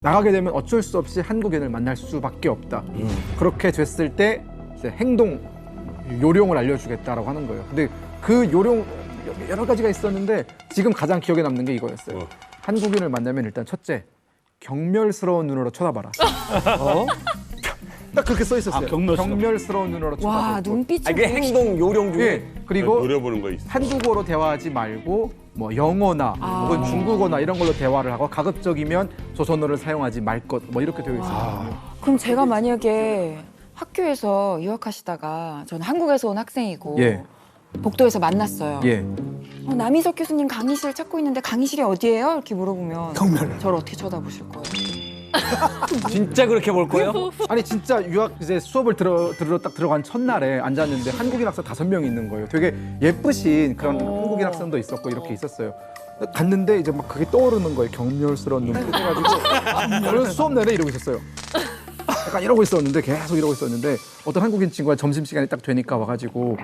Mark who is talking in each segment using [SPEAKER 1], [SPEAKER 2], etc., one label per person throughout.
[SPEAKER 1] 나가게 되면 어쩔 수 없이 한국인을 만날 수밖에 없다. 그렇게 됐을 때 이제 행동 요령을 알려주겠다라고 하는 거예요. 근데 그 요령 여러 가지가 있었는데 지금 가장 기억에 남는 게 이거였어요. 한국인을 만나면 일단 첫째, 경멸스러운 눈으로 쳐다봐라. 딱 그렇게 써 있었어요. 경멸스러운 눈으로 쳐다봐.
[SPEAKER 2] 와, 눈빛이.
[SPEAKER 3] 이게 행동 요령 중에
[SPEAKER 1] 예. 그리고
[SPEAKER 4] 노려보는 거 있어.
[SPEAKER 1] 한국어로 대화하지 말고 뭐 영어나 혹은 중국어나 이런 걸로 대화를 하고 가급적이면 조선어를 사용하지 말 것 뭐 이렇게 되어 있어요.
[SPEAKER 2] 그럼 제가 만약에 학교에서 유학하시다가 저는 한국에서 온 학생이고
[SPEAKER 1] 예.
[SPEAKER 2] 복도에서 만났어요.
[SPEAKER 1] 예.
[SPEAKER 2] 남희석 교수님 강의실 찾고 있는데 강의실이 어디예요? 이렇게 물어보면 저를 어떻게 쳐다보실 거예요?
[SPEAKER 3] 진짜 그렇게 볼 거예요?
[SPEAKER 1] 아니 진짜 유학 이제 수업을 들으러 딱 들어간 첫날에 앉았는데 한국인 학생 5명이 있는 거예요. 되게 예쁘신 그런 한국인 학생도 있었고 이렇게 있었어요. 갔는데 이제 막 그게 떠오르는 거예요. 경멸스러운 눈빛 해가지고 그래서 수업 내내 이러고 있었어요. 약간 이러고 있었는데 계속 이러고 있었는데 어떤 한국인 친구가 점심시간이 딱 되니까 와가지고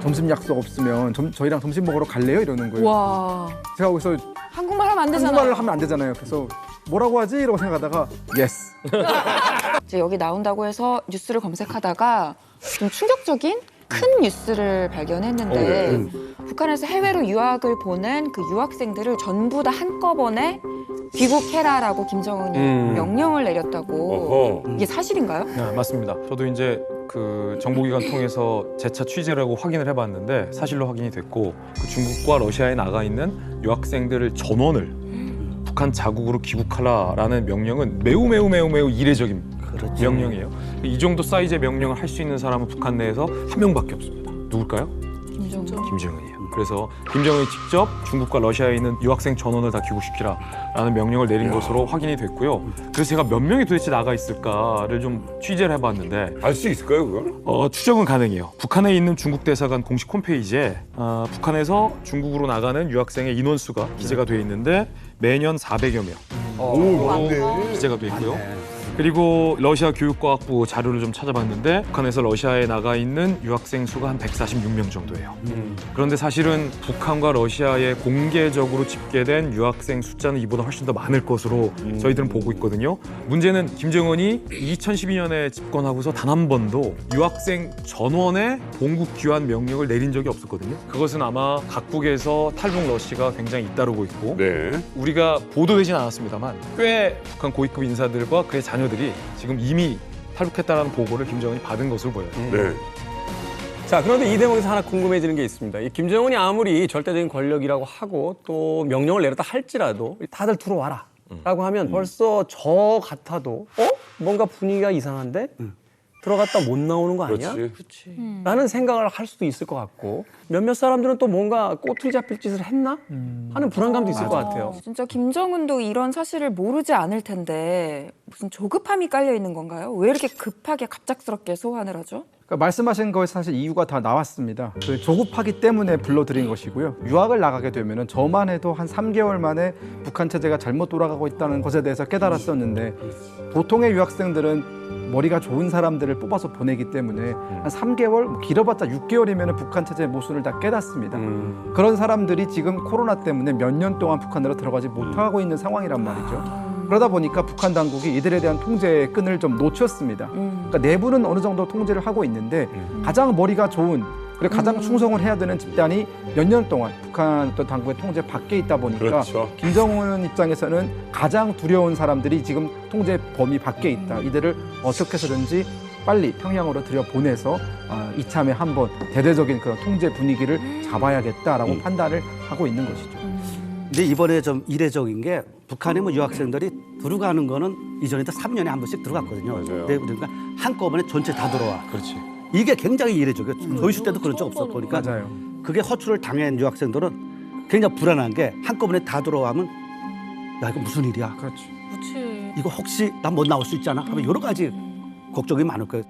[SPEAKER 1] 점심 약속 없으면 저희랑 점심 먹으러 갈래요? 이러는 거예요.
[SPEAKER 2] 와,
[SPEAKER 1] 제가 거기서
[SPEAKER 2] 한국말 하면 안 되잖아요.
[SPEAKER 1] 한국말을 하면 안 되잖아요. 그래서 뭐라고 하지? 이러고 생각하다가 예스.
[SPEAKER 2] 이제 여기 나온다고 해서 뉴스를 검색하다가 좀 충격적인 큰 뉴스를 발견했는데 북한에서 해외로 유학을 보낸 그 유학생들을 전부 다 한꺼번에 귀국해라라고 김정은이 명령을 내렸다고.
[SPEAKER 4] 어허.
[SPEAKER 2] 이게 사실인가요?
[SPEAKER 5] 네, 맞습니다. 저도 이제 그 정보기관 통해서 재차 취재를 하고 확인을 해봤는데 사실로 확인이 됐고 그 중국과 러시아에 나가 있는 유학생들을 전원을 북한 자국으로 귀국하라라는 명령은 매우 이례적인 명령이에요. 이 정도 사이즈의 명령을 할 수 있는 사람은 북한 내에서 한 명밖에 없습니다. 누굴까요? 김정은이에요. 그래서 김정은이 직접 중국과 러시아에 있는 유학생 전원을 다 귀국시키라라는 명령을 내린 것으로 확인이 됐고요. 그래서 제가 몇 명이 도대체 나가 있을까를 좀 취재를 해봤는데
[SPEAKER 4] 알 수 있을까요, 그걸?
[SPEAKER 5] 추정은 가능해요. 북한에 있는 중국 대사관 공식 홈페이지에 북한에서 중국으로 나가는 유학생의 인원수가 기재가 돼 있는데 매년 400여 명
[SPEAKER 4] 오, 맞네.
[SPEAKER 5] 기재가 돼 있고요. 그리고 러시아 교육과학부 자료를 좀 찾아봤는데 북한에서 러시아에 나가 있는 유학생 수가 한 146명 정도예요. 그런데 사실은 북한과 러시아에 공개적으로 집계된 유학생 숫자는 이보다 훨씬 더 많을 것으로 저희들은 보고 있거든요. 문제는 김정은이 2012년에 집권하고서 단 한 번도 유학생 전원의 봉국 귀환 명령을 내린 적이 없었거든요. 그것은 아마 각국에서 탈북 러시가 굉장히 잇따르고 있고
[SPEAKER 4] 네.
[SPEAKER 5] 우리가 보도되진 않았습니다만 꽤 북한 고위급 인사들과 그의 자녀들이 지금 이미 탈북했다는 보고를 김정은이 받은 것으로 보여요.
[SPEAKER 4] 네.
[SPEAKER 3] 자, 그런데 이 대목에서 하나 궁금해지는 게 있습니다. 이 김정은이 아무리 절대적인 권력이라고 하고 또 명령을 내렸다 할지라도 다들 들어와라 라고 하면 벌써 저 같아도 뭔가 분위기가 이상한데? 들어갔다 못 나오는 거 아니야?
[SPEAKER 4] 그렇지.
[SPEAKER 3] 라는 생각을 할 수도 있을 것 같고 몇몇 사람들은 또 뭔가 꼬투리 잡힐 짓을 했나? 하는 불안감도 있을 것 같아요.
[SPEAKER 2] 진짜 김정은도 이런 사실을 모르지 않을 텐데 무슨 조급함이 깔려 있는 건가요? 왜 이렇게 급하게 갑작스럽게 소환을 하죠?
[SPEAKER 1] 그러니까 말씀하신 거에 사실 이유가 다 나왔습니다. 그 조급하기 때문에 불러들인 것이고요. 유학을 나가게 되면은 저만 해도 한 3개월 만에 북한 체제가 잘못 돌아가고 있다는 것에 대해서 깨달았었는데 보통의 유학생들은 머리가 좋은 사람들을 뽑아서 보내기 때문에 한 3개월, 길어봤자 6개월이면 북한 체제의 모순을 다 깨닫습니다. 그런 사람들이 지금 코로나 때문에 몇 년 동안 북한으로 들어가지 못하고 있는 상황이란 말이죠. 그러다 보니까 북한 당국이 이들에 대한 통제의 끈을 좀 놓쳤습니다. 그러니까 내부는 어느 정도 통제를 하고 있는데 가장 머리가 좋은 그리고 가장 충성을 해야 되는 집단이 몇 년 동안 북한 어떤 당국의 통제 밖에 있다 보니까
[SPEAKER 4] 그렇죠.
[SPEAKER 1] 김정은 입장에서는 가장 두려운 사람들이 지금 통제 범위 밖에 있다. 이들을 어떻게 해서든지 빨리 평양으로 들여보내서 이참에 한번 대대적인 그런 통제 분위기를 잡아야겠다라고 판단을 하고 있는 것이죠.
[SPEAKER 6] 근데 이번에 좀 이례적인 게 북한에 뭐 유학생들이 들어가는 거는 이전에도 3년에 한 번씩 들어갔거든요.
[SPEAKER 4] 맞아요.
[SPEAKER 6] 네, 그러니까 한꺼번에 전체 다 들어와.
[SPEAKER 5] 그렇지.
[SPEAKER 6] 이게 굉장히 이례적이에요. 저희 시 때도 그런 적 없었고 그러니까
[SPEAKER 1] 맞아요.
[SPEAKER 6] 그게 허출을 당한 유학생들은 굉장히 불안한 게 한꺼번에 다 들어가면 야 이거 무슨 일이야?
[SPEAKER 1] 그렇죠.
[SPEAKER 6] 이거 혹시 난 못 나올 수 있잖아? 하면 여러 가지 걱정이 많을 거예요.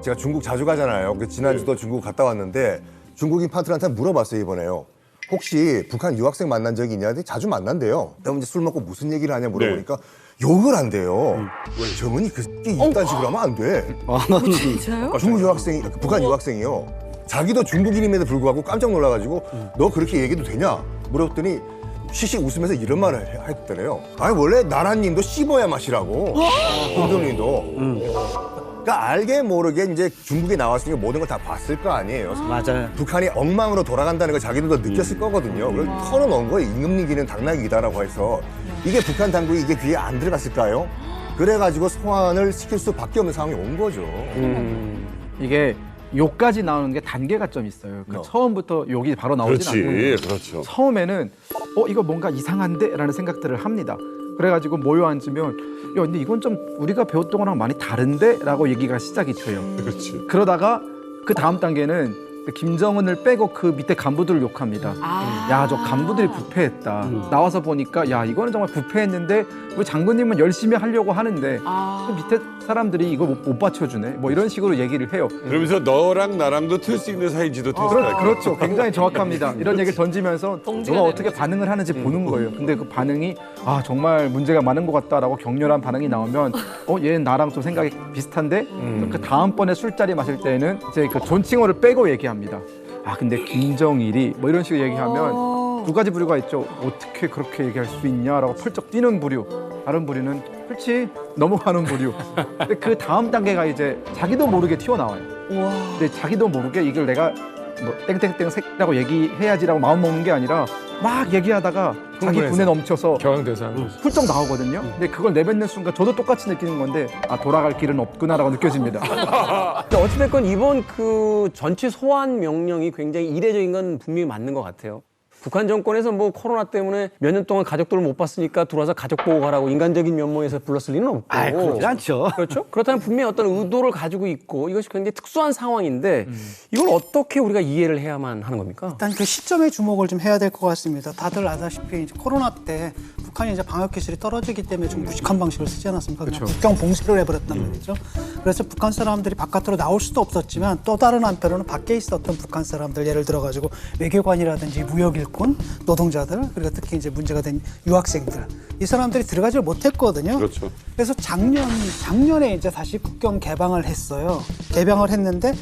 [SPEAKER 7] 제가 중국 자주 가잖아요. 지난주도 중국 갔다 왔는데 중국인 파트너한테 물어봤어요, 이번에요. 혹시 북한 유학생 만난 적이 있냐? 자주 만난대요. 그럼 이제 술 먹고 무슨 얘기를 하냐 물어보니까 욕을 한대요. 정은이 그 새끼 이딴 식으로 하면 안 돼.
[SPEAKER 2] 진짜요?
[SPEAKER 7] 중국 유학생이, 북한 유학생이요. 자기도 중국인임에도 불구하고 깜짝 놀라가지고 너 그렇게 얘기도 되냐? 물어봤더니 시식 웃으면서 이런 말을 했더래요. 아니 원래 나라님도 씹어야 맛이라고. 김정일도. 그러니까 알게 모르게 이제 중국에 나왔으니까 모든 걸 다 봤을 거 아니에요.
[SPEAKER 6] 맞아요.
[SPEAKER 7] 북한이 엉망으로 돌아간다는 걸 자기들도 느꼈을 거거든요. 그걸 털어놓은 거예요. 임금님기는 당나귀이다라고 해서. 이게 북한 당국이 이게 귀에 안 들어갔을까요? 그래가지고 소환을 시킬 수밖에 없는 상황이 온 거죠.
[SPEAKER 1] 이게 욕까지 나오는 게 단계가 좀 있어요. 그러니까 처음부터 욕이 바로 나오진 않고
[SPEAKER 4] 그렇지, 그렇죠.
[SPEAKER 1] 처음에는 이거 뭔가 이상한데? 라는 생각들을 합니다. 그래가지고 모여 앉으면 야 근데 이건 좀 우리가 배웠던 거랑 많이 다른데? 라고 얘기가 시작이 돼요.
[SPEAKER 4] 그렇지.
[SPEAKER 1] 그러다가 그 다음 단계는 그 김정은을 빼고 그 밑에 간부들을 욕합니다. 야, 저 간부들이 부패했다. 나와서 보니까 야, 이거는 정말 부패했는데 왜 장군님은 열심히 하려고 하는데 그 밑에 사람들이 이거 못 받쳐주네. 뭐 이런 식으로 얘기를 해요.
[SPEAKER 4] 그러면서 너랑 나랑도 틀 수 있는 사이지도 테스트할
[SPEAKER 1] 그렇죠. 굉장히 정확합니다. 이런 얘기를 던지면서 누가 어떻게 반응을 하는지 보는 거예요. 근데 그 반응이 정말 문제가 많은 것 같다라고 격렬한 반응이 나오면 얘는 나랑 좀 생각이 비슷한데 그 다음번에 술자리 마실 때는 이제 그 존칭어를 빼고 얘기합니다. 근데 김정일이 뭐 이런 식으로 얘기하면 두 가지 부류가 있죠. 어떻게 그렇게 얘기할 수 있냐라고 펄쩍 뛰는 부류. 다른 부류는 그렇지 넘어가는 부류. 근데 그 다음 단계가 이제 자기도 모르게 튀어나와요. 근데 자기도 모르게 이걸 내가 뭐 땡땡땡 색이라고 얘기해야지라고 마음 먹는 게 아니라 막 얘기하다가 자기 분에 넘쳐서
[SPEAKER 3] 경황대상.
[SPEAKER 1] 훌쩍 나오거든요. 근데 그걸 내뱉는 순간 저도 똑같이 느끼는 건데 돌아갈 길은 없구나라고 느껴집니다.
[SPEAKER 3] 근데 어찌됐건 이번 그 전치 소환 명령이 굉장히 이례적인 건 분명히 맞는 것 같아요. 북한 정권에서 뭐 코로나 때문에 몇 년 동안 가족들을 못 봤으니까 들어와서 가족 보고 가라고 인간적인 면모에서 불렀을 리는 없고.
[SPEAKER 6] 그렇지 않죠.
[SPEAKER 3] 그렇죠? 그렇다면 분명히 어떤 의도를 가지고 있고 이것이 굉장히 특수한 상황인데 이걸 어떻게 우리가 이해를 해야만 하는 겁니까?
[SPEAKER 8] 일단 그 시점에 주목을 좀 해야 될 것 같습니다. 다들 아다시피 이제 코로나 때 북한이 이제 방역 기술이 떨어지기 때문에 좀 무식한 방식을 쓰지 않았습니까? 그냥 국경 봉쇄를 해버렸단 말이죠. 그래서 북한 사람들이 바깥으로 나올 수도 없었지만 또 다른 한편으로는 밖에 있었던 북한 사람들 예를 들어 가지고 외교관이라든지 무역일꾼, 노동자들 그리고 특히 이제 문제가 된 유학생들 이 사람들이 들어가지 못했거든요.
[SPEAKER 4] 그렇죠.
[SPEAKER 8] 그래서 작년에 이제 다시 국경 개방을 했어요. 개방을 했는데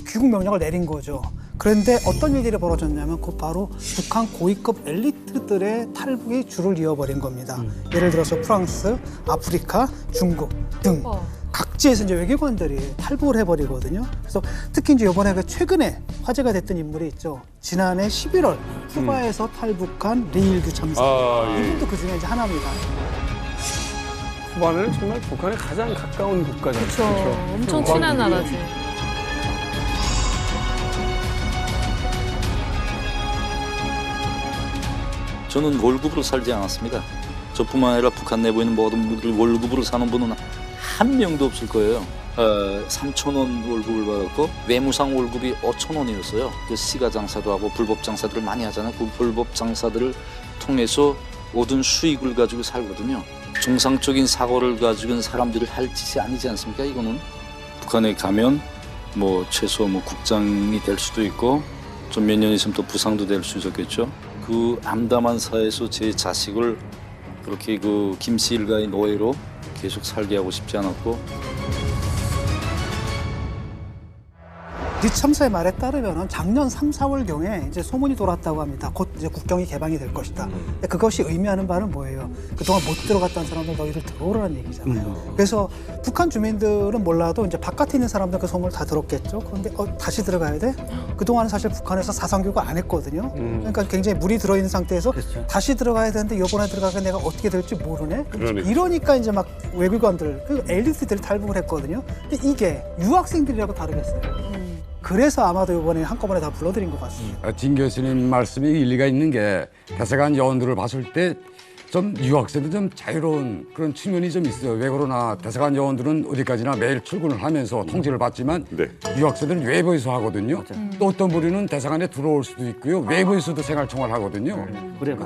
[SPEAKER 8] 귀국 명령을 내린 거죠. 그런데 어떤 일들이 벌어졌냐면 그 바로 북한 고위급 엘리트들의 탈북이 줄을 이어버린 겁니다. 예를 들어서 프랑스, 아프리카, 중국 등 각지에서 이제 외교관들이 탈북을 해버리거든요. 그래서 특히 이제 이번에 최근에 화제가 됐던 인물이 있죠. 지난해 11월 쿠바에서 탈북한 리일규 참사. 이분도 그 중에 이제 하나입니다.
[SPEAKER 3] 쿠바는 정말 북한에 가장 가까운 국가잖아요.
[SPEAKER 2] 그렇죠.
[SPEAKER 9] 엄청 친한 나라지.
[SPEAKER 10] 저는 월급으로 살지 않았습니다. 저뿐만 아니라 북한 내부에 있는 모든 분들이 월급으로 사는 분은 한 명도 없을 거예요. 3,000원 월급을 받았고 외무상 월급이 5,000원이었어요. 그 시가 장사도 하고 불법 장사들을 많이 하잖아요. 그 불법 장사들을 통해서 모든 수익을 가지고 살거든요. 정상적인 사고를 가지고 사람들이 할 짓이 아니지 않습니까? 이거는 북한에 가면 뭐 최소 뭐 국장이 될 수도 있고 좀 몇 년 있으면 또 부상도 될 수 있었겠죠. 그 암담한 사회에서 제 자식을 그렇게 그 김씨 일가의 노예로 계속 살게 하고 싶지 않았고.
[SPEAKER 8] 이 참사의 말에 따르면 작년 3, 4월경에 이제 소문이 돌았다고 합니다. 곧 이제 국경이 개방이 될 것이다. 근데 그것이 의미하는 바는 뭐예요? 그동안 못 들어갔다는 사람들 너희들 들어오라는 얘기잖아요. 그래서 북한 주민들은 몰라도 이제 바깥에 있는 사람들 그 소문을 다 들었겠죠. 그런데 다시 들어가야 돼? 그동안은 사실 북한에서 사상교육 안 했거든요. 그러니까 굉장히 물이 들어있는 상태에서 다시 들어가야 되는데 이번에 들어가서 내가 어떻게 될지 모르네. 이러니까 이제 막 외교관들, 그 엘리트들이 탈북을 했거든요. 근데 이게 유학생들이라고 다르겠어요. 그래서 아마도 이번에 한꺼번에 다 불러들인 것 같습니다.
[SPEAKER 11] 진 교수님 말씀이 일리가 있는 게 대사관 요원들을 봤을 때 좀 유학생들 좀 자유로운 그런 측면이 좀 있어요. 왜 그러나 대사관 요원들은 어디까지나 매일 출근을 하면서 통제를 받지만 유학생들은 외부에서 하거든요. 또 어떤 부류는 대사관에 들어올 수도 있고요. 외부에서도 생활청을 하거든요.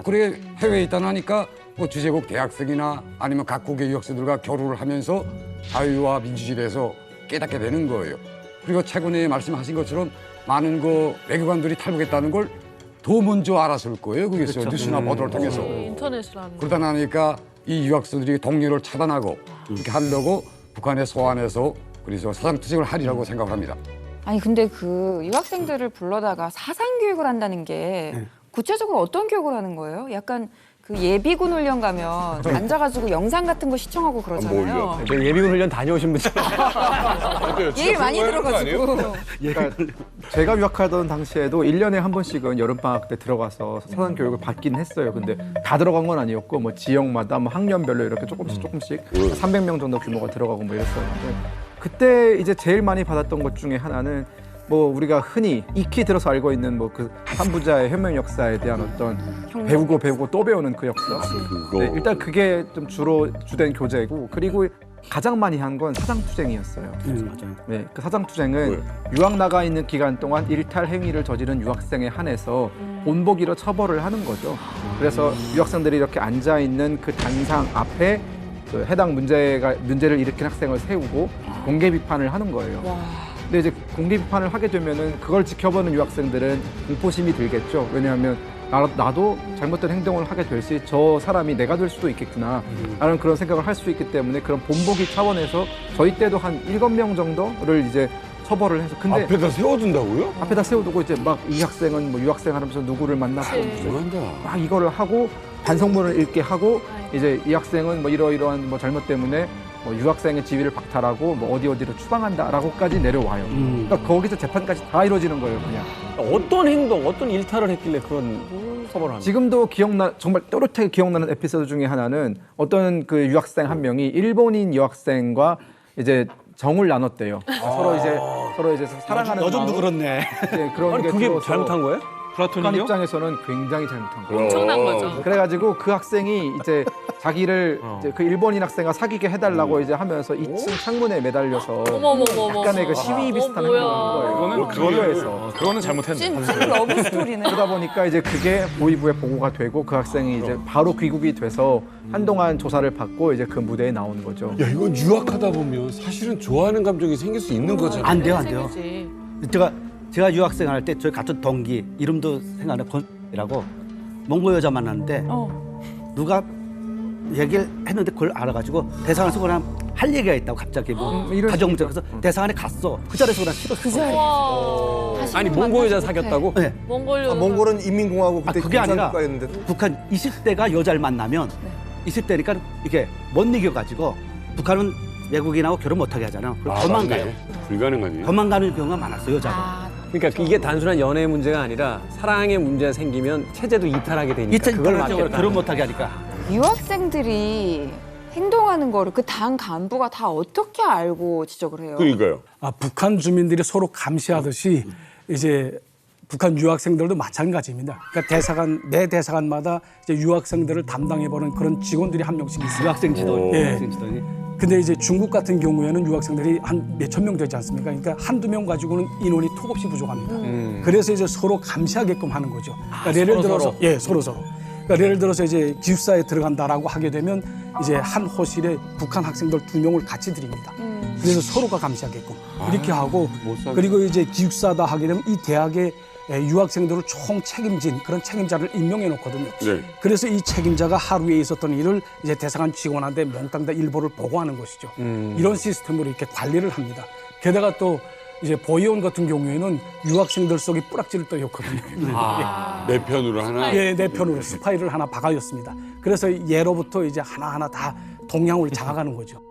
[SPEAKER 11] 그래 해외에 있다 나니까 뭐 주재국 대학생이나 아니면 각국의 유학생들과 교류를 하면서 자유와 민주주의에 대해서 깨닫게 되는 거예요. 그리고 최근에 말씀하신 것처럼 많은 그 외교관들이 탈북했다는 걸 더 먼저 알았을 거예요. 그게서 뉴스나 보도를 통해서.
[SPEAKER 9] 인터넷을 하는.
[SPEAKER 11] 그러다 나니까 이 유학생들이 동료를 차단하고 이렇게 하려고 북한에 소환해서 그래서 사상투쟁을 하리라고 생각을 합니다.
[SPEAKER 2] 아니 근데 그 유학생들을 불러다가 사상 교육을 한다는 게 구체적으로 어떤 교육을 하는 거예요? 약간 그 예비군 훈련 가면 앉아가지고 영상 같은 거 시청하고 그러잖아요.
[SPEAKER 3] 예비군 훈련 다녀오신 분들.
[SPEAKER 2] 얘기를 많이 들어가지고.
[SPEAKER 1] 그러니까 제가 유학하던 당시에도 1년에 한 번씩은 여름방학 때 들어가서 사상 교육을 받긴 했어요. 근데 다 들어간 건 아니었고 뭐 지역마다 뭐 학년별로 이렇게 조금씩 300명 정도 규모가 들어가고 뭐 이랬었는데 그때 이제 제일 많이 받았던 것 중에 하나는 뭐 우리가 흔히 익히 들어서 알고 있는 뭐 그 삼부자의 혁명 역사에 대한 어떤 배우고 또 배우는 그 역사. 네, 일단 그게 좀 주로 주된 교재고 그리고 가장 많이 한 건 사장투쟁이었어요.
[SPEAKER 6] 맞아요.
[SPEAKER 1] 네, 그 사장투쟁은 유학 나가 있는 기간 동안 일탈 행위를 저지른 유학생에 한해서 본보기로 처벌을 하는 거죠. 그래서 유학생들이 이렇게 앉아 있는 그 단상 앞에 그 해당 문제를 일으킨 학생을 세우고 공개 비판을 하는 거예요. 근데 이제 공개 비판을 하게 되면은 그걸 지켜보는 유학생들은 공포심이 들겠죠. 왜냐하면 나도 잘못된 행동을 하게 될 수, 저 사람이 내가 될 수도 있겠구나 라는 그런 생각을 할 수 있기 때문에 그런 본보기 차원에서 저희 때도 한 7명 정도를 이제 처벌을 해서 근데
[SPEAKER 4] 앞에다 세워둔다고요?
[SPEAKER 1] 앞에다 세워두고 이제 막 이 학생은 뭐 유학생 하면서 누구를 만나고 막 이거를 하고 반성문을 읽게 하고 이제 이 학생은 뭐 이러이러한 뭐 잘못 때문에 뭐 유학생의 지위를 박탈하고 뭐 어디로 추방한다라고까지 내려와요. 그러니까 거기서 재판까지 다 이루어지는 거예요, 그냥.
[SPEAKER 3] 어떤 행동, 어떤 일탈을 했길래 그런 처벌을 합니까?
[SPEAKER 1] 지금도 정말 또렷하게 기억나는 에피소드 중에 하나는 어떤 그 유학생 한 명이 일본인 여학생과 이제 정을 나눴대요. 서로 이제 사랑하는
[SPEAKER 6] 너 좀도
[SPEAKER 1] 마음.
[SPEAKER 6] 그렇네.
[SPEAKER 1] 네, 그런
[SPEAKER 3] 아니
[SPEAKER 1] 게
[SPEAKER 3] 그게
[SPEAKER 1] 들어서
[SPEAKER 3] 잘못한 거예요?
[SPEAKER 1] 북한
[SPEAKER 5] 플라토닉이요?
[SPEAKER 1] 입장에서는 굉장히 잘못한 거예요.
[SPEAKER 9] 엄청난 거죠.
[SPEAKER 1] 그래가지고 그 학생이 이제 자기를 이제 그 일본인 학생과 사귀게 해달라고 이제 하면서 2층 창문에 매달려서
[SPEAKER 9] 어머머머머.
[SPEAKER 1] 약간의 그 시위 비슷한
[SPEAKER 9] 뭐야.
[SPEAKER 1] 행동을 한 거예요.
[SPEAKER 5] 그거는 그거는 잘못했네.
[SPEAKER 2] 찐 러브 스토리네.
[SPEAKER 1] 그러다 보니까 이제 그게 보위부에 보고가 되고 그 학생이 이제 바로 귀국이 돼서 한동안 조사를 받고 이제 그 무대에 나오는 거죠.
[SPEAKER 4] 야, 이건 유학하다 보면 사실은 좋아하는 감정이 생길 수 있는 거잖아요.
[SPEAKER 6] 안 돼요, 안 돼요.
[SPEAKER 9] 생기지.
[SPEAKER 6] 제가 유학생 할 때 저희 같은 동기 이름도 생각나 권이라고 몽고 여자 만났는데 누가 얘기를 했는데 그걸 알아가지고 대사관에서 그냥 할 얘기가 있다고 갑자기 뭐
[SPEAKER 1] 이런
[SPEAKER 6] 가정 문제 그래서 대사관에 갔어. 그 자리에서 그냥 싫었어.
[SPEAKER 2] 그 자리.
[SPEAKER 9] 와.
[SPEAKER 3] 아니 몽고 여자 사귀었다고?
[SPEAKER 6] 네.
[SPEAKER 9] 몽골
[SPEAKER 7] 몽골은 인민공화국 그때
[SPEAKER 6] 그게 아니라
[SPEAKER 7] 공산국가였는데도
[SPEAKER 6] 북한 20대가 여자를 만나면 20대니까 이게 못 이겨가지고 북한은 외국인하고 결혼 못하게 하잖아요. 그럼 도망가요.
[SPEAKER 4] 불가능하지.
[SPEAKER 6] 도망가는 경우가 많았어요, 여자가.
[SPEAKER 3] 그러니까 이게 단순한 연애 문제가 아니라 사랑의 문제가 생기면 체제도 이탈하게 되니까
[SPEAKER 6] 이때
[SPEAKER 3] 그걸
[SPEAKER 6] 그걸
[SPEAKER 3] 막겠다.
[SPEAKER 6] 결혼 못하게 하니까.
[SPEAKER 2] 유학생들이 행동하는 거를 그 당 간부가 다 어떻게 알고 지적을 해요?
[SPEAKER 4] 그러니까요.
[SPEAKER 12] 북한 주민들이 서로 감시하듯이 이제 북한 유학생들도 마찬가지입니다. 그러니까 매 대사관마다 이제 유학생들을 담당해보는 그런 직원들이 한 명씩 있어요.
[SPEAKER 6] 유학생 지도,
[SPEAKER 12] 예.
[SPEAKER 6] 유학생 지도니.
[SPEAKER 12] 근데 이제 중국 같은 경우에는 유학생들이 한 몇천 명 되지 않습니까? 그러니까 한두 명 가지고는 인원이 톡없이 부족합니다. 그래서 이제 서로 감시하게끔 하는 거죠. 그러니까 예를 들어서 서로. 그러니까 예를 들어서 이제 기숙사에 들어간다라고 하게 되면 이제 한 호실에 북한 학생들 2명을 같이 들입니다. 그래서 서로가 감시하게끔 이렇게 하고 그리고 이제 기숙사다 하게 되면 이 대학의 유학생들을 총 책임진 그런 책임자를 임명해 놓거든요.
[SPEAKER 4] 네.
[SPEAKER 12] 그래서 이 책임자가 하루에 있었던 일을 이제 대사관 직원한테 몽땅 다 일보를 보고하는 것이죠. 이런 시스템으로 이렇게 관리를 합니다. 게다가 또 이제 보이원 같은 경우에는 유학생들 속에 뿌락지를 또 였거든요.
[SPEAKER 4] 내 편으로 하나.
[SPEAKER 12] 예, 내 편으로 스파이를 하나 박아였습니다. 그래서 예로부터 이제 하나하나 다 동향을 장악하는 거죠.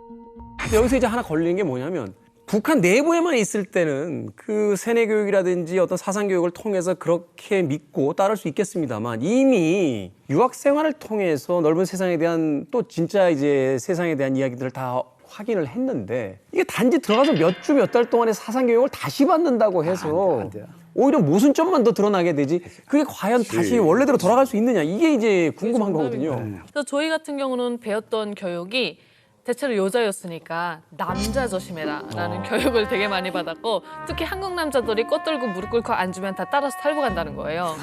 [SPEAKER 3] 근데 여기서 이제 하나 걸리는 게 뭐냐면 북한 내부에만 있을 때는 그 세뇌 교육이라든지 어떤 사상 교육을 통해서 그렇게 믿고 따를 수 있겠습니다만 이미 유학 생활을 통해서 넓은 세상에 대한 또 진짜 이제 세상에 대한 이야기들을 다 확인을 했는데 이게 단지 들어가서 몇 주 몇 달 동안의 사상 교육을 다시 받는다고 해서
[SPEAKER 6] 안 돼요.
[SPEAKER 3] 오히려 모순점만 더 드러나게 되지 그게 과연 다시 원래대로 돌아갈 수 있느냐 이게 이제 궁금한 거거든요.
[SPEAKER 9] 그래서 저희 같은 경우는 배웠던 교육이 대체로 여자였으니까 남자 조심해라라는 교육을 되게 많이 받았고 특히 한국 남자들이 꽃 들고 무릎 꿇고 앉으면 다 따라서 탈북한다는 거예요.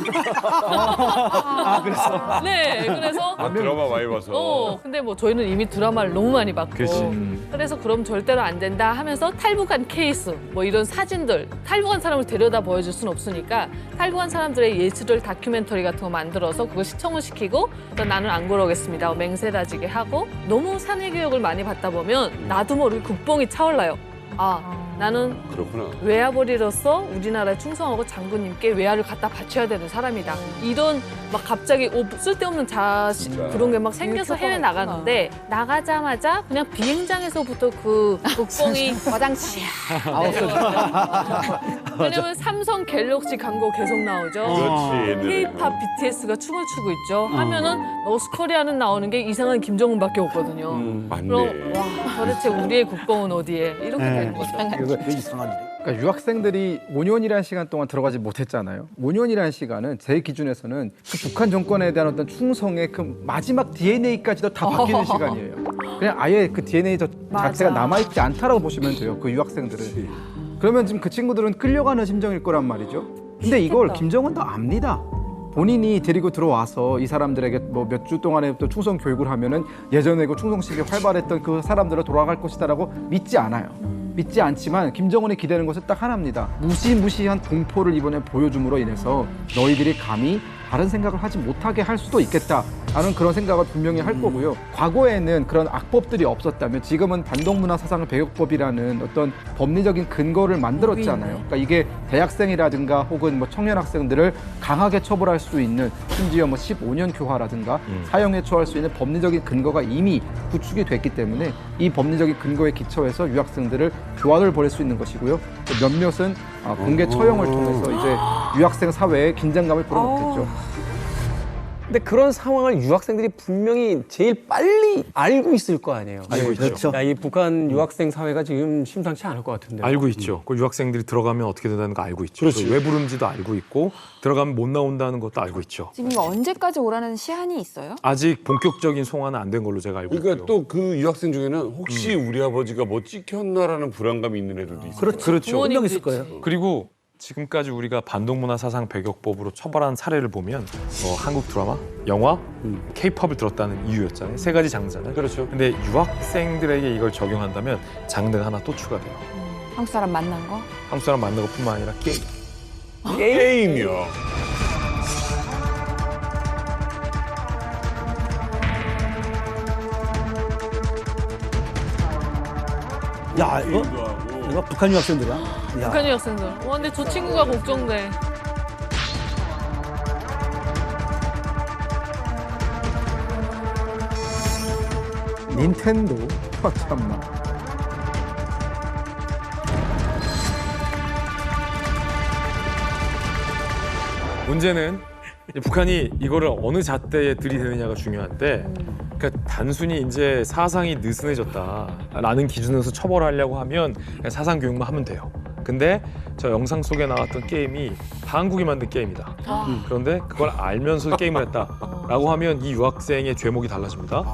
[SPEAKER 6] 그래서?
[SPEAKER 9] 네, 그래서
[SPEAKER 4] 드라마 많이 봐서.
[SPEAKER 9] 근데 뭐 저희는 이미 드라마를 너무 많이 봤고 그래서 그럼 절대로 안 된다 하면서 탈북한 케이스 뭐 이런 사진들 탈북한 사람을 데려다 보여줄 수는 없으니까 탈북한 사람들의 예시를 다큐멘터리 같은 거 만들어서 그거 시청을 시키고 또 나는 안 그러겠습니다 맹세다지게 하고 너무 사내 교육을 많이 받다 보면 나도 모르게 국뽕이 차올라요. 나는
[SPEAKER 4] 그렇구나.
[SPEAKER 9] 외아버리로서 우리나라에 충성하고 장군님께 외아를 갖다 바쳐야 되는 사람이다. 이런 막 갑자기 쓸데없는 그런 게 막 생겨서 해외 나가는데 나가자마자 그냥 비행장에서부터 그 국뽕이 화장실. 왜냐면 삼성 갤럭시 광고 계속 나오죠.
[SPEAKER 4] 그렇지.
[SPEAKER 9] K-팝 BTS가 춤을 추고 있죠. 하면은 노스코리아는 나오는 게 이상한 김정은밖에 없거든요.
[SPEAKER 4] 맞네.
[SPEAKER 9] 그럼 와 도대체 우리의 국뽕은 어디에 이렇게 되는 거죠.
[SPEAKER 6] 이상한 일.
[SPEAKER 1] 그러니까 유학생들이 5년이라는 시간 동안 들어가지 못했잖아요. 5년이라는 시간은 제 기준에서는 그 북한 정권에 대한 어떤 충성의 그 마지막 DNA까지도 다 바뀌는 시간이에요. 그냥 아예 그 DNA 자체가 남아있지 않다라고 보시면 돼요. 그 유학생들은. 그러면 지금 그 친구들은 끌려가는 심정일 거란 말이죠. 근데 이걸 김정은도 압니다. 본인이 데리고 들어와서 이 사람들에게 뭐 몇 주 동안에 또 충성 교육을 하면은 예전에 그 충성식이 활발했던 그 사람들로 돌아갈 것이다라고 믿지 않아요. 믿지 않지만 김정은이 기대는 것은 딱 하나입니다. 무시무시한 공포를 이번에 보여줌으로 인해서 너희들이 감히 다른 생각을 하지 못하게 할 수도 있겠다라는 그런 생각을 분명히 할 거고요. 과거에는 그런 악법들이 없었다면 지금은 반동문화사상 배격법이라는 어떤 법리적인 근거를 만들었잖아요. 그러니까 이게 대학생이라든가 혹은 뭐 청년 학생들을 강하게 처벌할 수 있는 심지어 뭐 15년 교화라든가 사형에 처할 수 있는 법리적인 근거가 이미 구축이 됐기 때문에 이 법리적인 근거에 기초해서 유학생들을 교화를 벌일 수 있는 것이고요. 몇몇은 공개 처형을 통해서 이제 유학생 사회에 긴장감을 불어넣겠죠.
[SPEAKER 3] 근데 그런 상황을 유학생들이 분명히 제일 빨리 알고 있을 거 아니에요.
[SPEAKER 5] 알고 있죠.
[SPEAKER 6] 그렇죠.
[SPEAKER 3] 야, 이 북한 유학생 사회가 지금 심상치 않을 것 같은데.
[SPEAKER 5] 알고 있죠. 그 유학생들이 들어가면 어떻게 된다는 거 알고 있죠.
[SPEAKER 4] 그렇지.
[SPEAKER 5] 왜 부른지도 알고 있고 들어가면 못 나온다는 것도 알고 있죠.
[SPEAKER 2] 지금 이거 언제까지 오라는 시한이 있어요?
[SPEAKER 5] 아직 본격적인 송화는 안 된 걸로 제가 알고 있고요.
[SPEAKER 4] 그러니까 또 그 유학생 중에는 혹시 우리 아버지가 뭐 찍혔나라는 불안감이 있는 애들도 있어요.
[SPEAKER 5] 그렇죠.
[SPEAKER 6] 분명 있을 거예요.
[SPEAKER 5] 그리고 지금까지 우리가 반동문화사상 배격법으로 처벌한 사례를 보면 한국 드라마, 영화, K-팝을 들었다는 이유였잖아요. 세 가지 장르잖아요.
[SPEAKER 4] 그렇죠.
[SPEAKER 5] 근데 유학생들에게 이걸 적용한다면 장르가 하나 또 추가돼요.
[SPEAKER 2] 한국 사람 만난 거?
[SPEAKER 5] 한국 사람 만난 것뿐만 아니라 게임.
[SPEAKER 4] 게임이요.
[SPEAKER 6] 야 이거 북한 유학생들이야. 야.
[SPEAKER 9] 북한 유학생들. 와 근데 저 친구가 걱정돼.
[SPEAKER 1] 닌텐도 참나.
[SPEAKER 5] 문제는 이제 북한이 이거를 어느 잣대에 들이대느냐가 중요한데, 그러니까 단순히 이제 사상이 느슨해졌다라는 기준에서 처벌하려고 하면 그냥 사상 교육만 하면 돼요. 근데 저 영상 속에 나왔던 게임이 한국이 만든 게임이다. 그런데 그걸 알면서 게임을 했다라고 하면 이 유학생의 죄목이 달라집니다.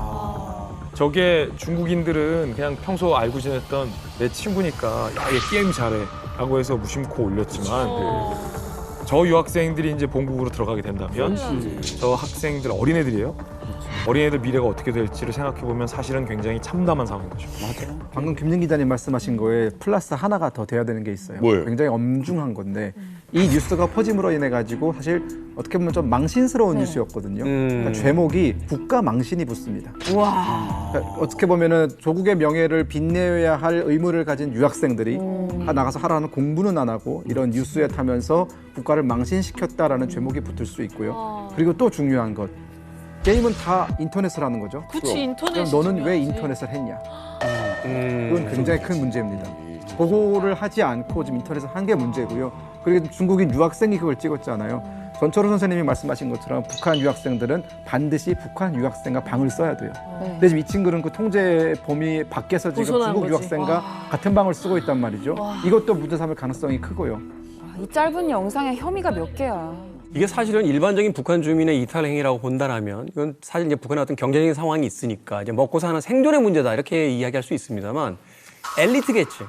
[SPEAKER 5] 저게 중국인들은 그냥 평소 알고 지냈던 내 친구니까 야, 얘 게임 잘해 라고 해서 무심코 올렸지만 저 유학생들이 이제 본국으로 들어가게 된다면 저 학생들 어린애들이에요. 어린애들 미래가 어떻게 될지를 생각해보면 사실은 굉장히 참담한 상황인 거죠.
[SPEAKER 1] 맞아요. 방금 김진 기자님 말씀하신 거에 플러스 하나가 더 돼야 되는 게 있어요.
[SPEAKER 4] 뭐예요?
[SPEAKER 1] 굉장히 엄중한 건데 이 뉴스가 퍼짐으로 인해 가지고 사실 어떻게 보면 좀 망신스러운 뉴스였거든요. 그러니까 제목이 국가 망신이 붙습니다.
[SPEAKER 2] 와.
[SPEAKER 1] 그러니까 어떻게 보면은 조국의 명예를 빛내야 할 의무를 가진 유학생들이 나가서 하라는 공부는 안 하고 이런 뉴스에 타면서 국가를 망신시켰다라는 제목이 붙을 수 있고요. 그리고 또 중요한 것. 게임은 다 인터넷을 하는 거죠.
[SPEAKER 9] 그치 인터넷이
[SPEAKER 1] 그럼 너는 왜
[SPEAKER 9] 중요하지.
[SPEAKER 1] 인터넷을 했냐? 그건 굉장히 큰 문제입니다. 보고를 하지 않고 지금 인터넷을 한 게 문제고요. 그리고 중국인 유학생이 그걸 찍었잖아요. 전철호 선생님이 말씀하신 것처럼 북한 유학생들은 반드시 북한 유학생과 방을 써야 돼요. 근데 지금 이 친구는 그 통제 범위 밖에서 지금
[SPEAKER 9] 벗어난
[SPEAKER 1] 중국
[SPEAKER 9] 거지.
[SPEAKER 1] 유학생과 같은 방을 쓰고 있단 말이죠. 이것도 문제 삼을 가능성이 크고요.
[SPEAKER 2] 이 짧은 영상에 혐의가 몇 개야.
[SPEAKER 3] 이게 사실은 일반적인 북한 주민의 이탈 행위라고 본다라면 이건 사실 이제 북한의 어떤 경제적인 상황이 있으니까 이제 먹고 사는 생존의 문제다 이렇게 이야기할 수 있습니다만 엘리트 계층,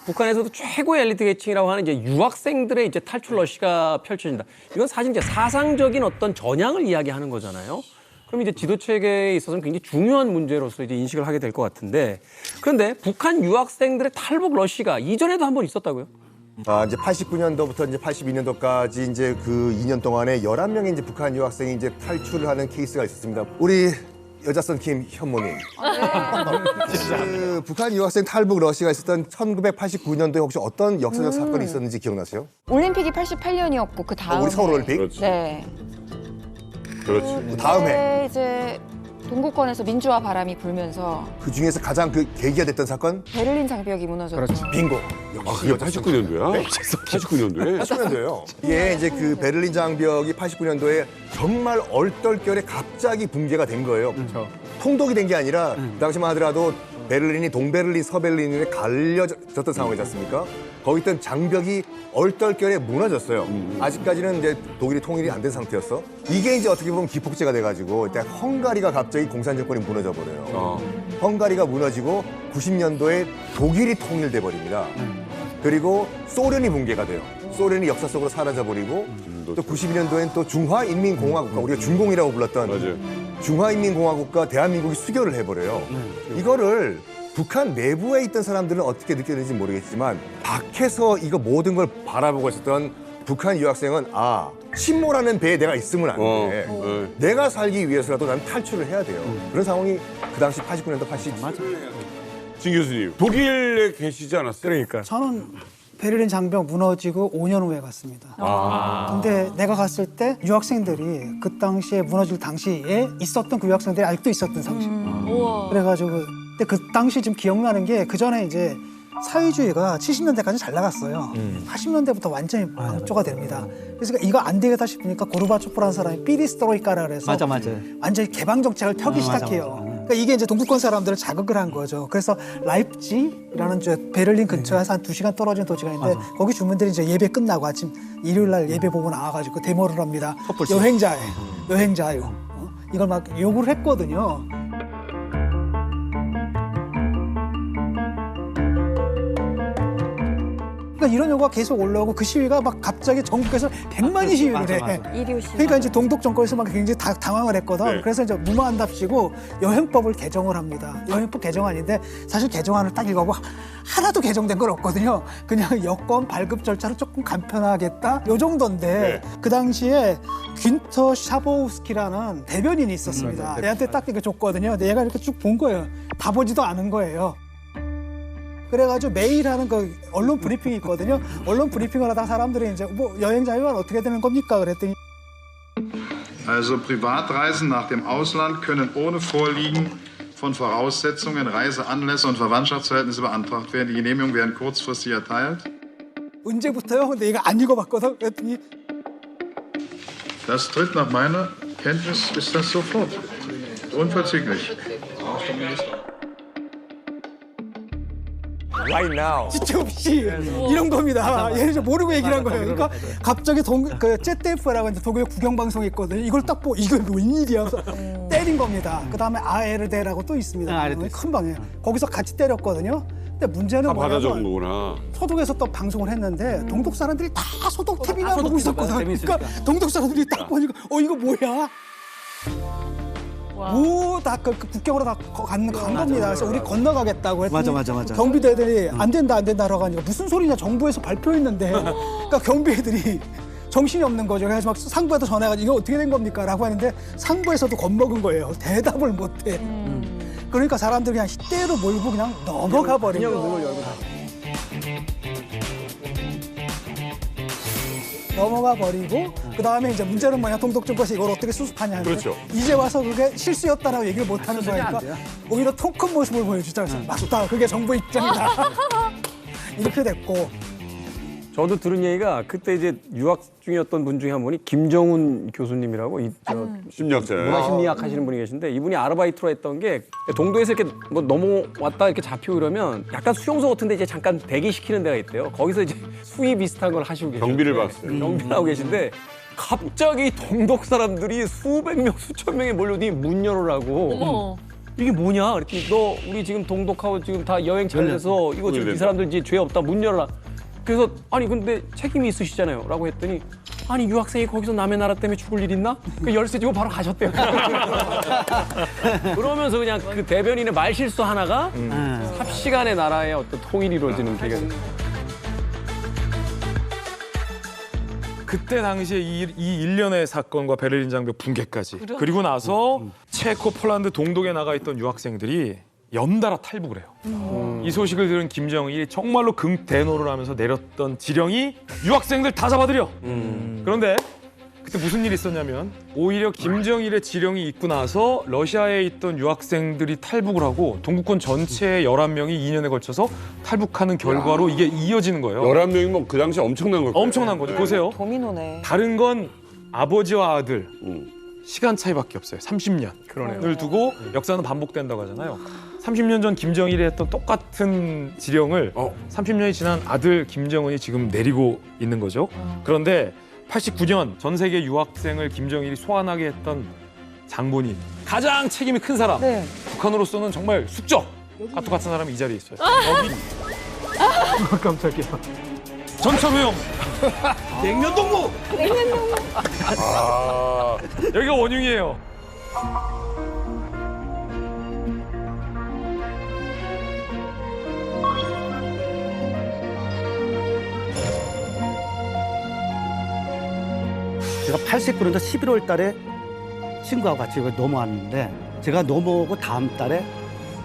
[SPEAKER 3] 북한에서도 최고의 엘리트 계층이라고 하는 이제 유학생들의 이제 탈출 러시가 펼쳐진다. 이건 사실 이제 사상적인 어떤 전향을 이야기하는 거잖아요. 그럼 이제 지도 체계에 있어서는 굉장히 중요한 문제로서 이제 인식을 하게 될 것 같은데, 그런데 북한 유학생들의 탈북 러시가 이전에도 한번 있었다고요?
[SPEAKER 7] 이제 89년도부터 이제 82년도까지 이제 그 2년 동안에 11명의 이제 북한 유학생이 이제 탈출을 하는 케이스가 있었습니다. 우리 여자선 김 현모님. 그 북한 유학생 탈북 러시가 있었던 1989년도에 혹시 어떤 역사적 사건이 있었는지 기억나세요?
[SPEAKER 2] 올림픽이 88년이었고 그 다음에
[SPEAKER 7] 우리 서울 올림픽?
[SPEAKER 4] 그렇지.
[SPEAKER 2] 네.
[SPEAKER 4] 그렇지.
[SPEAKER 7] 그 다음에
[SPEAKER 2] 이제 동구권에서 민주화 바람이 불면서
[SPEAKER 7] 그 중에서 가장 그 계기가 됐던 사건?
[SPEAKER 2] 베를린 장벽이 무너졌죠.
[SPEAKER 7] 빙고.
[SPEAKER 4] 아, 그게 89년도야? 89년도에?
[SPEAKER 7] 80년도예요. 이게 이제 그 베를린 장벽이 89년도에 정말 얼떨결에 갑자기 붕괴가 된 거예요. 통독이 된 게 아니라 그 당시만 하더라도 베를린이 동베를린, 서베를린에 갈려졌던 상황이지 않습니까? 거기 있던 장벽이 얼떨결에 무너졌어요. 아직까지는 이제 독일이 통일이 안 된 상태였어. 이게 이제 어떻게 보면 기폭제가 돼가지고 일단 헝가리가 갑자기 공산 정권이 무너져 버려요. 헝가리가 무너지고 90년도에 독일이 통일돼 버립니다. 그리고 소련이 붕괴가 돼요. 소련이 역사 속으로 사라져 버리고 또 92년도엔 또 중화인민공화국가 우리가 중공이라고 불렀던
[SPEAKER 4] 맞아요.
[SPEAKER 7] 중화인민공화국과 대한민국이 수교를 해버려요. 이거를 북한 내부에 있던 사람들은 어떻게 느꼈는지 모르겠지만 밖에서 이거 모든 걸 바라보고 있었던 북한 유학생은 아 침몰하는 배에 내가 있으면 안 돼. 내가 살기 위해서라도 난 탈출을 해야 돼요. 그런 상황이 그 당시 89년도 87년.
[SPEAKER 4] 진 교수님, 독일에 계시지 않았어요?
[SPEAKER 3] 그러니까.
[SPEAKER 8] 저는 베를린 장벽 무너지고 5년 후에 갔습니다. 근데 내가 갔을 때 유학생들이 그 당시에 무너질 당시에 있었던 그 유학생들이 아직도 있었던 상식. 그래가지고 근데 그 당시 좀 기억나는 게 그 전에 이제 사회주의가 70년대까지 잘 나갔어요. 80년대부터 완전히 안쪽가 됩니다. 그래서 이거 안 되겠다 싶으니까 고르바초프라는 사람이 피리스트로이카라 그래서
[SPEAKER 6] 맞아.
[SPEAKER 8] 완전히 개방 정책을 펴기 시작해요. 그러니까 이게 이제 동구권 사람들을 자극을 한 거죠. 그래서 라이프치히라는 베를린 근처에서 한 2시간 떨어진 도시가 있는데 거기 주민들이 이제 예배 끝나고 아침 일요일 날 예배 보고 나와가지고 데모를 합니다. 여행자예요. 이걸 막 요구를 했거든요. 그러니까 이런 요구가 계속 올라오고 그 시위가 막 갑자기 전국에서 100만이 시위를 해. 그러니까 이제 동독 정권에서 막 굉장히 당황을 했거든.
[SPEAKER 4] 네.
[SPEAKER 8] 그래서 이제 무마한답시고 여행법을 개정을 합니다. 여행법 개정안인데 사실 개정안을 딱 읽어보고 하나도 개정된 건 없거든요. 그냥 여권 발급 절차를 조금 간편하겠다 요 정도인데 그 당시에 귄터 샤보우스키라는 대변인이 있었습니다. 얘한테 딱 이거 줬거든요. 근데 얘가 이렇게 쭉 본 거예요. 다 보지도 않은 거예요. 그래가지고 매일 하는 그 언론 브리핑이 있거든요. 언론 브리핑을 하다가 사람들이 이제 뭐 여행 자유화는 어떻게 되는 겁니까? 그랬더니
[SPEAKER 13] Also Privatreisen nach dem Ausland können ohne Vorliegen von Voraussetzungen, Reiseanlässe und Verwandtschaftsverhältnisse beantragt werden. Die Genehmigungen werden kurzfristig erteilt.
[SPEAKER 8] 언제부터요? 근데 얘가 안 읽어봤거든. 그랬더니
[SPEAKER 13] Das tritt nach meiner Kenntnis ist das sofort. Unverzüglich.
[SPEAKER 7] Right now.
[SPEAKER 8] 지체 없이 이런 겁니다. 얘는 이제 모르고 얘기를 한 거예요. 그러니까 갑자기 그 ZDF라고 이제 독일 국영 방송이 있거든요. 이걸 딱 보고 이거 웬일이야? 때린 겁니다. 그 다음에 ARD라고 또 있습니다. 큰 방에 거기서 같이 때렸거든요. 근데 문제는
[SPEAKER 4] 다 받아 적은
[SPEAKER 8] 뭐냐면
[SPEAKER 4] 거구나.
[SPEAKER 8] 소독에서 또 방송을 했는데 동독 사람들이 다 소독 TV나 보고 있었거든. 그러니까 동독 사람들이 딱 보니까 이거 뭐야? 다 그 국경으로 다 간 겁니다. 그래서 우리 건너가겠다고 했더니
[SPEAKER 6] 맞아.
[SPEAKER 8] 경비대들이 안 된다 하라고 하니까 무슨 소리냐 정부에서 발표했는데 그러니까 경비애들이 정신이 없는 거죠. 그래서 막 상부에도 전화해가지고 이거 어떻게 된 겁니까? 라고 하는데 상부에서도 겁먹은 거예요. 대답을 못해. 그러니까 사람들이 그냥 싯대로 몰고 그냥 넘어가 버린 거예요. 넘어가 버리고 그 다음에 이제 문제는 뭐냐 동독 정권에서 이걸 어떻게 수습하냐 하는데
[SPEAKER 4] 그렇죠.
[SPEAKER 8] 이제 와서 그게 실수였다라고 얘기를 못 하는 거니까 오히려 통 큰 모습을 보여주자. 그래서 맞다. 그게 정부 입장이다. 이렇게 됐고.
[SPEAKER 3] 저도 들은 얘기가 그때 이제 유학 중이었던 분 중에 한 분이 김정훈 교수님이라고
[SPEAKER 4] 심리학자예요.
[SPEAKER 3] 문화심리학 하시는 분이 계신데 이분이 아르바이트로 했던 게 동도에서 이렇게 뭐 넘어왔다 이렇게 잡히고 이러면 약간 수용소 같은데 이제 잠깐 대기시키는 데가 있대요. 거기서 이제 수위 비슷한 걸 하시고 계세요.
[SPEAKER 4] 경비를 봤어요.
[SPEAKER 3] 경비를 하고 계신데 갑자기 동독 사람들이 수백 명, 수천 명이 몰려오더니 문 열으라고. 이게 뭐냐? 그랬더니 너 우리 지금 동독하고 지금 다 여행 잘 돼서 이거 지금 이 사람들 이제 죄 없다 문 열어라. 그래서 아니 근데 책임이 있으시잖아요 라고 했더니 아니 유학생이 거기서 남의 나라 때문에 죽을 일 있나? 그 열쇠 주고 바로 가셨대요. 그러면서 그냥 그 대변인의 말실수 하나가 삽시간에 나라의 어떤 통일이 이루어지는 계기가
[SPEAKER 5] 그때 당시에 이 일련의 사건과 베를린 장벽 붕괴까지 그리고 나서 체코, 폴란드, 동독에 나가 있던 유학생들이 연달아 탈북을 해요. 이 소식을 들은 김정일이 정말로 금대노를 하면서 내렸던 지령이 유학생들 다 잡아들여. 그런데 그때 무슨 일이 있었냐면 오히려 김정일의 지령이 있고 나서 러시아에 있던 유학생들이 탈북을 하고 동구권 전체의 11명이 2년에 걸쳐서 탈북하는 결과로 이게 이어지는 거예요.
[SPEAKER 4] 11명이 뭐 그 당시 엄청난 걸 거예요.
[SPEAKER 5] 엄청난 거죠. 보세요.
[SPEAKER 2] 도미노네.
[SPEAKER 5] 다른 건 아버지와 아들 시간 차이밖에 없어요. 30년을
[SPEAKER 3] 그러네요.
[SPEAKER 5] 두고 역사는 반복된다고 하잖아요. 30년 전 김정일이 했던 똑같은 지령을 30년이 지난 아들 김정은이 지금 내리고 있는 거죠. 그런데 89년 전 세계 유학생을 김정일이 소환하게 했던 장본인, 가장 책임이 큰 사람,
[SPEAKER 2] 네.
[SPEAKER 5] 북한으로서는 정말 숙적 아토 같은 사람이 이 자리에 있어요. 여기
[SPEAKER 1] 깜짝이야.
[SPEAKER 5] 전철우영
[SPEAKER 12] 냉면동무.
[SPEAKER 5] 여기가 원흉이에요.
[SPEAKER 6] 제가 89년도 11월 달에 친구하고 같이 여기 넘어왔는데 제가 넘어오고 다음 달에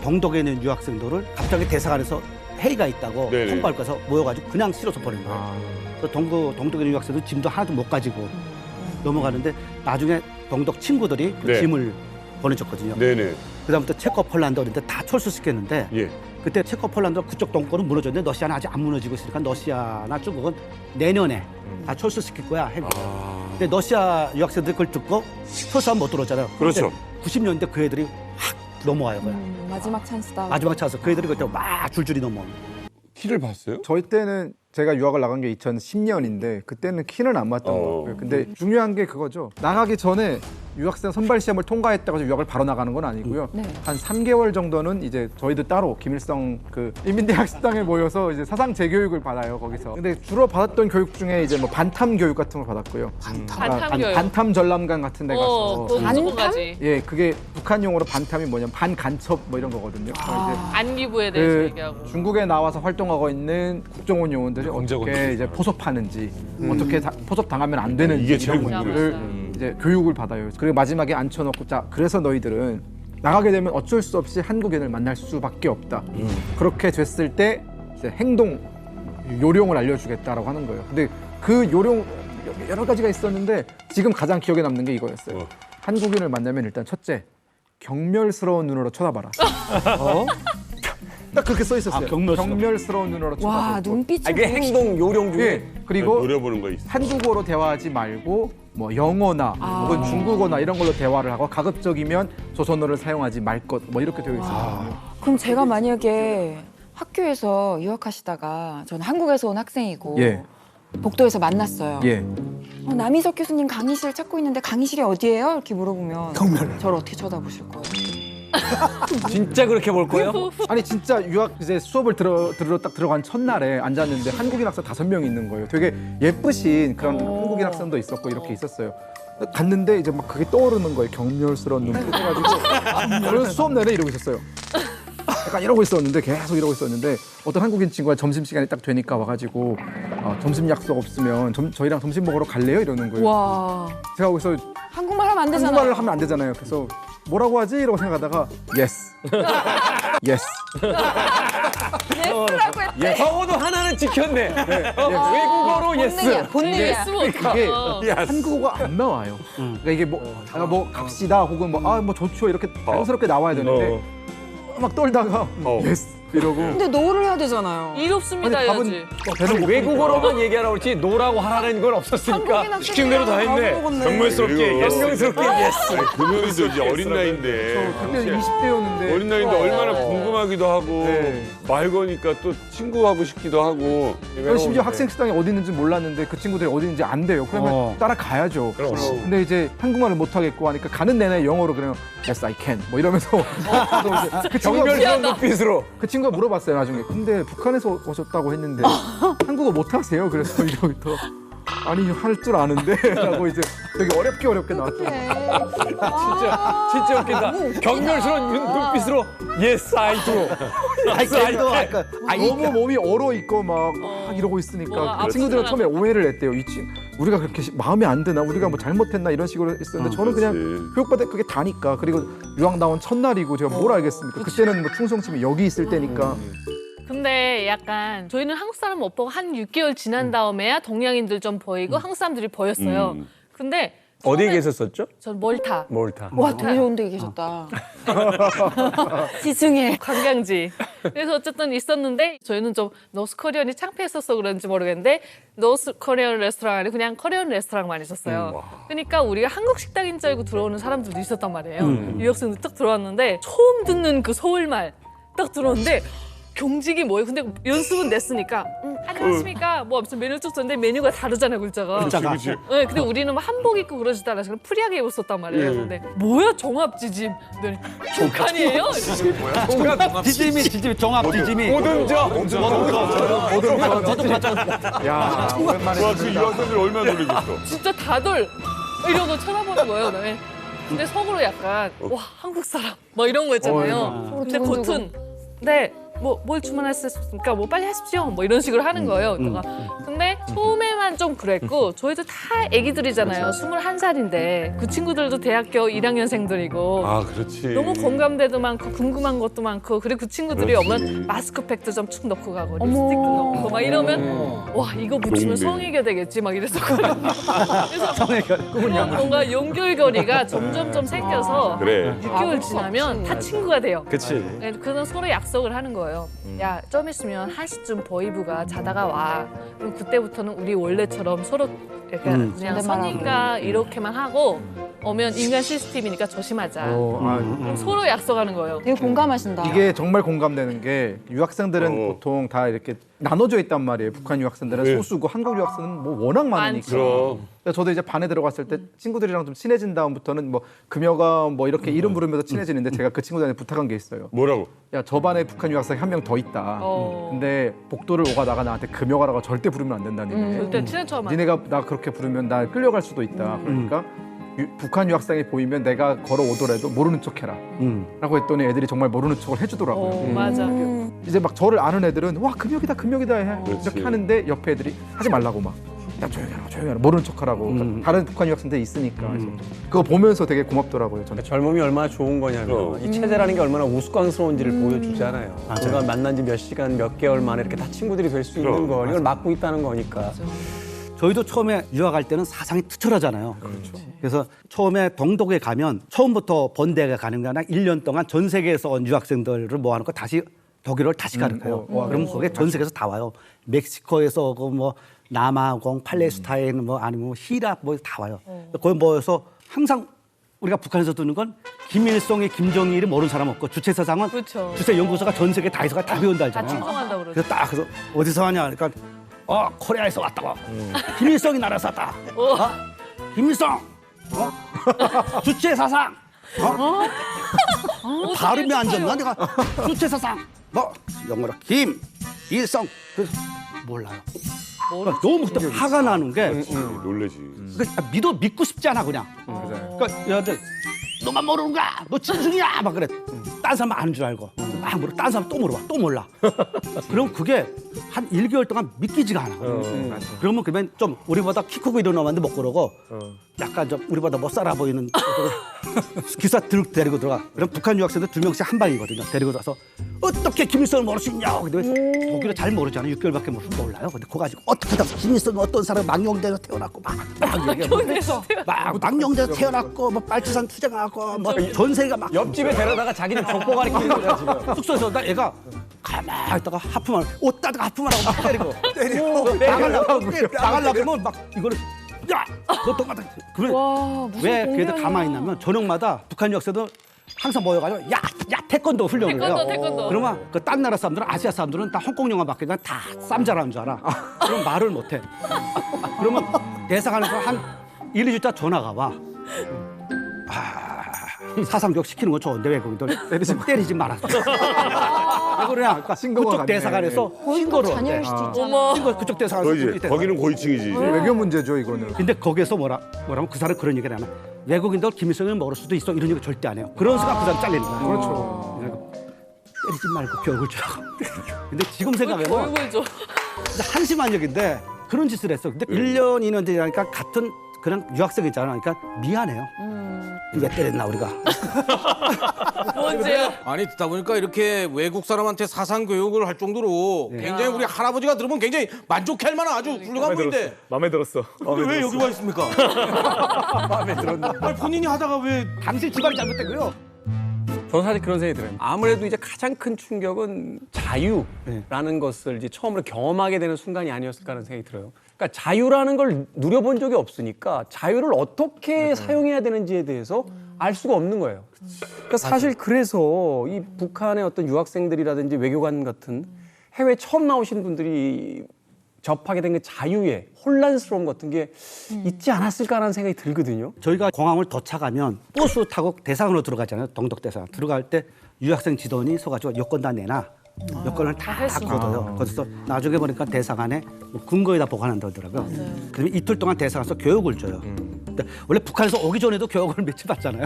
[SPEAKER 6] 동독에 있는 유학생들을 갑자기 대사관에서 회의가 있다고
[SPEAKER 4] 네네.
[SPEAKER 6] 통보할 거서 모여가지고 그냥 실어서 보낸 거예요. 그래서 동독에 있는 유학생들 짐도 하나도 못 가지고 넘어가는데 나중에 동독 친구들이 그
[SPEAKER 4] 네.
[SPEAKER 6] 짐을 보내줬거든요.
[SPEAKER 4] 네네.
[SPEAKER 6] 그다음부터 체코, 폴란드 이런데 다 철수시켰는데
[SPEAKER 4] 예.
[SPEAKER 6] 그때 체코, 폴란드 그쪽 동권은 무너졌는데 러시아는 아직 안 무너지고 있으니까 러시아나 중국은 내년에 다 철수시킬 거야. 근데 러시아 유학생들이 그걸 듣고 철수하면 못 들어오잖아요.
[SPEAKER 4] 그렇죠.
[SPEAKER 6] 90년대 그 애들이 확 넘어와요. 그냥.
[SPEAKER 2] 마지막 찬스다.
[SPEAKER 6] 마지막 차서 그 애들이 그때 막 줄줄이 넘어와요.
[SPEAKER 4] 키를 봤어요?
[SPEAKER 1] 저희 때는 제가 유학을 나간 게 2010년인데 그때는 키는 안 맞던 것 같고요. 근데 중요한 게 그거죠. 나가기 전에 유학생 선발 시험을 통과했다고 해서 유학을 바로 나가는 건 아니고요.
[SPEAKER 2] 네.
[SPEAKER 1] 한 3개월 정도는 이제 저희도 따로 김일성 그 인민대학 식당에 모여서 이제 사상 재교육을 받아요 거기서. 근데 주로 받았던 교육 중에 이제 뭐 반탐 교육 같은 걸 받았고요.
[SPEAKER 9] 반탐 교육.
[SPEAKER 1] 반탐 전람관 같은 데 가서.
[SPEAKER 9] 그거 무조건 가지.
[SPEAKER 1] 예, 그게 북한 용어로 반탐이 뭐냐면 반간첩 뭐 이런 거거든요.
[SPEAKER 9] 안기부에 대해서
[SPEAKER 1] 그
[SPEAKER 9] 얘기하고.
[SPEAKER 1] 중국에 나와서 활동하고 있는 국정원 요원들이 어떻게 이제 포섭하는지, 어떻게 포섭 당하면 안 되는지
[SPEAKER 4] 이게 제일
[SPEAKER 1] 이런
[SPEAKER 4] 궁금해요.
[SPEAKER 1] 것들을 이제 교육을 받아요. 그리고 마지막에 앉혀놓고 자 그래서 너희들은 나가게 되면 어쩔 수 없이 한국인을 만날 수밖에 없다. 그렇게 됐을 때 이제 행동 요령을 알려주겠다라고 하는 거예요. 근데 그 요령 여러 가지가 있었는데 지금 가장 기억에 남는 게 이거였어요. 한국인을 만나면 일단 첫째 경멸스러운 눈으로 쳐다봐라. 딱 그렇게 써 있었어요. 경멸스러운 눈으로 쳐다보고.
[SPEAKER 2] 와 눈빛이.
[SPEAKER 3] 이게 행동 요령 중에
[SPEAKER 1] 예, 그리고
[SPEAKER 4] 노려보는 거 있어.
[SPEAKER 1] 한국어로 대화하지 말고 뭐 영어나 혹은 중국어나 이런 걸로 대화를 하고 가급적이면 조선어를 사용하지 말 것 뭐 이렇게 되어 있었거든요.
[SPEAKER 2] 그럼 제가 만약에 학교에서 유학하시다가 저는 한국에서 온 학생이고
[SPEAKER 1] 예.
[SPEAKER 2] 복도에서 만났어요.
[SPEAKER 1] 예.
[SPEAKER 2] 남희석 교수님 강의실 찾고 있는데 강의실이 어디예요? 이렇게 물어보면 저를 어떻게 쳐다보실 거예요?
[SPEAKER 3] 진짜 그렇게 볼 거예요?
[SPEAKER 1] 아니 진짜 유학 이제 수업을 들으러 딱 들어간 첫날에 앉았는데 한국인 학생 5명이 있는 거예요. 되게 예쁘신 그런 한국인 학생도 있었고 이렇게 있었어요. 갔는데 이제 막 그게 떠오르는 거예요. 경멸스러운 눈빛 해가지고 그래서 수업 내내 이러고 있었어요. 약간 이러고 있었는데 계속 이러고 있었는데 어떤 한국인 친구가 점심시간이 딱 되니까 와가지고 점심 약속 없으면 저희랑 점심 먹으러 갈래요? 이러는 거예요.
[SPEAKER 2] 와
[SPEAKER 1] 제가 거기서
[SPEAKER 2] 한국말 하면 안 되잖아요.
[SPEAKER 1] 한국말을 하면 안 되잖아요. 그래서 뭐라고 하지? 이러고 생각하다가 yes. yes.
[SPEAKER 2] 예스라고 했대.
[SPEAKER 3] 적어도 하나는 지켰네. 외국어로 예스.
[SPEAKER 2] 본능이야.
[SPEAKER 9] 예스
[SPEAKER 1] 이게 한국어가 안 나와요. 그러니까 이게 뭐 갑시다 혹은 뭐 좋죠 이렇게 자연스럽게 나와야 되는데 막 떨다가 yes 이러고.
[SPEAKER 2] 근데 노를 해야 되잖아요.
[SPEAKER 9] 일 없습니다 해야지.
[SPEAKER 1] 배는
[SPEAKER 3] 외국어로만 얘기하라고 그렇지 노라고 하라는 건 없었으니까
[SPEAKER 5] 시킨 대로 다 했네. 경멸스럽게
[SPEAKER 3] 경명스럽게 예스.
[SPEAKER 4] 그 명이죠. 이제 어린 나이인데.
[SPEAKER 1] 그때 20대였는데
[SPEAKER 4] 어린 나이인데 얼마나 궁금하기도 하고
[SPEAKER 1] 네.
[SPEAKER 4] 말 거니까 또 친구하고 싶기도 하고.
[SPEAKER 1] 심지어 학생 식당이 어디 있는지 몰랐는데 그 친구들이 어디 있는지 안 돼요. 그러면 따라가야죠. 근데 이제 한국말을 못 하겠고 하니까 가는 내내 영어로 그냥 yes I can 뭐 이러면서 그
[SPEAKER 3] 경멸스러운 눈빛으로.
[SPEAKER 1] 그 친구가 물어봤어요 나중에. 근데 북한에서 오셨다고 했는데 한국어 못 하세요? 그래서 이러부터 아니 할 줄 아는데 라고 이제 되게 어렵게 나왔어요.
[SPEAKER 3] 진짜 웃긴다. 경멸스러운 눈빛으로 yes I do. 너무
[SPEAKER 1] 몸이 얼어 있고 막 이러고 있으니까 그 친구들은 처음에 오해를 했대요. 우리가 그렇게 마음에 안 드나 우리가 뭐 잘못했나 이런 식으로 있었는데 저는 그냥 교육받아 그게 다니까. 그리고 유학 나온 첫날이고 제가 뭘 알겠습니까. 그때는 뭐 충성심이 여기 있을 때니까.
[SPEAKER 9] 근데 약간 저희는 한국 사람 못 보고 한 6개월 지난 다음에야 동양인들 좀 보이고 한국 사람들이 보였어요. 근데
[SPEAKER 3] 어디에 계셨었죠?
[SPEAKER 9] 전 멀타.
[SPEAKER 3] 몰타.
[SPEAKER 2] 와 되게 좋은 데 계셨다. 지중해.
[SPEAKER 9] 관광지. 그래서 어쨌든 있었는데 저희는 좀 노스 코리안이 창피했어서 그런지 모르겠는데 노스 코리안 레스토랑 아니고 그냥 코리안 레스토랑만 있었어요. 그러니까 우리가 한국 식당인 줄 알고 들어오는 사람들도 있었단 말이에요. 유학생들 딱 들어왔는데 처음 듣는 그 서울말 딱 들어오는데 경직이 뭐예요? 근데 연습은 냈으니까 안녕하십니까? 뭐 무슨 메뉴 쭉 썼는데 메뉴가 다르잖아요, 글자가.
[SPEAKER 4] 그치.
[SPEAKER 9] 네, 근데 우리는 막 한복 입고 그러지도 않아서 그냥 프리하게 입었었단 말이에요. 근데 뭐야 종합지짐? 북한이에요?
[SPEAKER 6] 지짐이 종합 지짐이.
[SPEAKER 1] 야 오랜만에
[SPEAKER 4] 와, 그 유학생들 얼마나 놀라겠어.
[SPEAKER 9] 진짜 다들 이러고 쳐다보는 거예요. 네. 근데 속으로 약간 와 한국 사람 뭐 이런 거 있잖아요. 근데 겉은 네. 뭘 주문하셨습니까? 뭐 빨리 하십시오. 뭐 이런 식으로 하는 거예요. 근데 처음에만 좀 그랬고 저희도 다 애기들이잖아요. 21살인데 그 친구들도 대학교 1학년생들이고
[SPEAKER 4] 아, 그렇지.
[SPEAKER 9] 너무 공감대도 많고 궁금한 것도 많고 그리고 그 친구들이 오면 마스크팩도 좀 축 넣고 가고 립스틱도 넣고 막 이러면 와 이거 붙이면 성애교 되겠지 막 이랬었거든요. 그래서 뭔가 연결고리가 점점 생겨서
[SPEAKER 4] 그래.
[SPEAKER 9] 6개월 지나면 다 친구가 돼요.
[SPEAKER 5] 그치.
[SPEAKER 9] 그는 서로 약속을 하는 거예요. 야, 좀 있으면 1시쯤 보이부가 자다가 와. 그럼 그때부터는 우리 원래처럼 서로 이렇게 그냥 선의가 이렇게만 하고 오면 인간 시스템이니까 조심하자. 그럼 서로 약속하는 거예요.
[SPEAKER 2] 되게 공감하신다.
[SPEAKER 1] 이게 정말 공감되는 게 유학생들은 보통 다 이렇게 나눠져 있단 말이에요. 북한 유학생들은 소수고 한국 유학생은 뭐 워낙 많으니까. 그래서 저도 이제 반에 들어갔을 때 친구들이랑 좀 친해진 다음부터는 뭐 금여가 뭐 이렇게 이름 부르면서 친해지는데 제가 그 친구들한테 부탁한 게 있어요.
[SPEAKER 4] 뭐라고?
[SPEAKER 1] 야, 저 반에 북한 유학생이 한 명 더 있다. 근데 복도를 오가다가 나한테 금여가라고 절대 부르면 안 된다.
[SPEAKER 9] 그때 친한 처음
[SPEAKER 1] 니네가 나 그렇게 부르면 나 끌려갈 수도 있다. 그러니까 북한 유학생이 보이면 내가 걸어오더라도 모르는 척해라. 라고 했더니 애들이 정말 모르는 척을 해주더라고요.
[SPEAKER 9] 맞아.
[SPEAKER 1] 이제 막 저를 아는 애들은 와 금여기다 금여기다 해. 이렇게 하는데 옆에 애들이 하지 말라고 막. 야 조용히 하라 모르는 척하라고. 그러니까 다른 북한 유학생들이 있으니까. 그래서 그거 보면서 되게 고맙더라고요. 저는.
[SPEAKER 3] 젊음이 얼마나 좋은 거냐면 이 체제라는 게 얼마나 우스꽝스러운지를 보여주잖아요. 우리가 만난 지 몇 시간, 몇 개월 만에 이렇게 다 친구들이 될 수 있는 걸 이걸 막고 있다는 거니까.
[SPEAKER 6] 저희도 처음에 유학할 때는 사상이 투철하잖아요. 그래서 처음에 동독에 가면 처음부터 본대에 가는 게 아니라 1년 동안 전 세계에서 온 유학생들을 모아놓고 다시 독일어를 다시 가르쳐요. 그럼 그게 전 세계에서 다 와요. 멕시코에서 오고 뭐 남아공, 팔레스타인 뭐 아니면 히랍 뭐 다 와요. 거기 모여서 항상 우리가 북한에서 듣는 건 김일성의 김정일이 모르는 사람 없고 주체사상은
[SPEAKER 9] 그렇죠.
[SPEAKER 6] 주체 연구소가 전 세계 다 해서 다 배운다
[SPEAKER 9] 다
[SPEAKER 6] 알잖아요.
[SPEAKER 9] 충성한다고 그러죠.
[SPEAKER 6] 그래서 딱 그래서 어디서 하냐 그러니까 코리아에서 왔다고. 김일성이 나라에서 왔다. 김일성. 주체사상. 발음이 안 좋나 내가 주체사상. 뭐 영어로 김일성. 그래서 몰라요. 그러니까 너무 화가 나는 게
[SPEAKER 4] 놀래지.
[SPEAKER 6] 그러니까 믿고 싶지 않아 그냥. 그러니까 얘한테 너만 모르는가? 너 짐승이야! 막 그래. 딴 사람 아는 줄 알고. 막 물어. 딴 사람 또 물어봐. 또 몰라. 그럼 그게 한 1개월 동안 믿기지가 않아. 그러면 좀 우리보다 키 크고 이런 놈한테 못 그러고 약간 좀 우리보다 못 살아 보이는 기사 데리고 들어가. 그럼 북한 유학생들 2명씩 한 방이거든요. 데리고 들어가서 어떻게 김일성을 모를 수 있냐? 근데 독일을 잘 모르잖아요. 6개월밖에 몰라요. 근데 그거 가지고 어떻게 다 김일성이 어떤 사람 망령대에서 태어났고 막
[SPEAKER 9] 망령대에서
[SPEAKER 6] 망령대에서 태어났고 뭐 빨치산 투쟁하고 뭐 전 세계가 막
[SPEAKER 3] 옆집에 데려다가 자기는 족보 가리키는 거야 지금.
[SPEAKER 6] 숙소에서 나 애가 가만히 있다가 하품을 옷 따다가 하품을 하고 막 때리고 나가려고 그러면 막 이거를 야! 너 똑같아. 그러면 왜 걔들 가만히 있냐면 저녁마다 북한 유학생들 항상 모여가지고 야 태권도 훈련을 해요.
[SPEAKER 9] 태권도.
[SPEAKER 6] 그러면 그 딴 나라 사람들은 아시아 사람들은 다 홍콩 영화 밖에 다 쌈자라는 줄 알아. 그럼 말을 못해. 그러면 대사관에서 한 1, 2주차 전화가 와. 사상교육 시키는 건 좋은데 외국인들 때리지 마라. 왜 그러냐? 그러니까 그쪽 대사관에서 신고를
[SPEAKER 2] 자녀일 수도 있잖아.
[SPEAKER 9] 어머.
[SPEAKER 6] 그쪽 대사관에서
[SPEAKER 4] 거기는 고위층이지.
[SPEAKER 1] 외교 문제죠 이거는.
[SPEAKER 6] 근데 거기에서 뭐라면 그 사람 그런 얘기를 하나. 외국인들 김일성을 모를 수도 있어 이런 얘기 절대 안 해요. 그런 순간 그 사람 잘리는 거야. 그렇죠. 때리지 말고 벽을 줘. 근데 지금 생각해보면
[SPEAKER 9] 얼굴 줘.
[SPEAKER 6] 진짜 한심한 얘기인데 그런 짓을 했어. 근데 1년, 2년 되니까 같은 그냥 유학생이잖아. 그러니까 미안해요. 왜 때렸나 우리가.
[SPEAKER 9] 뭔데요?
[SPEAKER 14] 아니 듣다 보니까 이렇게 외국 사람한테 사상 교육을 할 정도로 굉장히 우리 할아버지가 들으면 굉장히 만족할 만한 아주 훌륭한 분인데
[SPEAKER 3] 마음에 들었어.
[SPEAKER 14] 근데 왜 여기 와 있습니까?
[SPEAKER 3] 마음에 들었나?
[SPEAKER 14] 아니, 본인이 하다가 왜
[SPEAKER 6] 당신 집안이 잘못됐고요.
[SPEAKER 3] 저는 사실 그런 생각이 들어요. 아무래도 이제 가장 큰 충격은 자유라는 것을 이제 처음으로 경험하게 되는 순간이 아니었을까 하는 생각이 들어요. 그러니까 자유라는 걸 누려본 적이 없으니까 자유를 어떻게 사용해야 되는지에 대해서 알 수가 없는 거예요. 그러니까 사실 그래서 이 북한의 어떤 유학생들이라든지 외교관 같은 해외 처음 나오신 분들이 접하게 된 그 자유의 혼란스러움 같은 게 있지 않았을까라는 생각이 들거든요.
[SPEAKER 6] 저희가 공항을 도착하면 버스 타고 대상으로 들어가잖아요. 동덕대상. 들어갈 때 유학생 지도원이 서가지고 여권 다 내놔. 여권을 다 걷어요. 거기서 나중에 보니까 대사관에 궁거에다 보관한다더라고요. 그러면 이틀 동안 대사관에서 교육을 줘요. 근데 원래 북한에서 오기 전에도 교육을 며칠 받잖아요.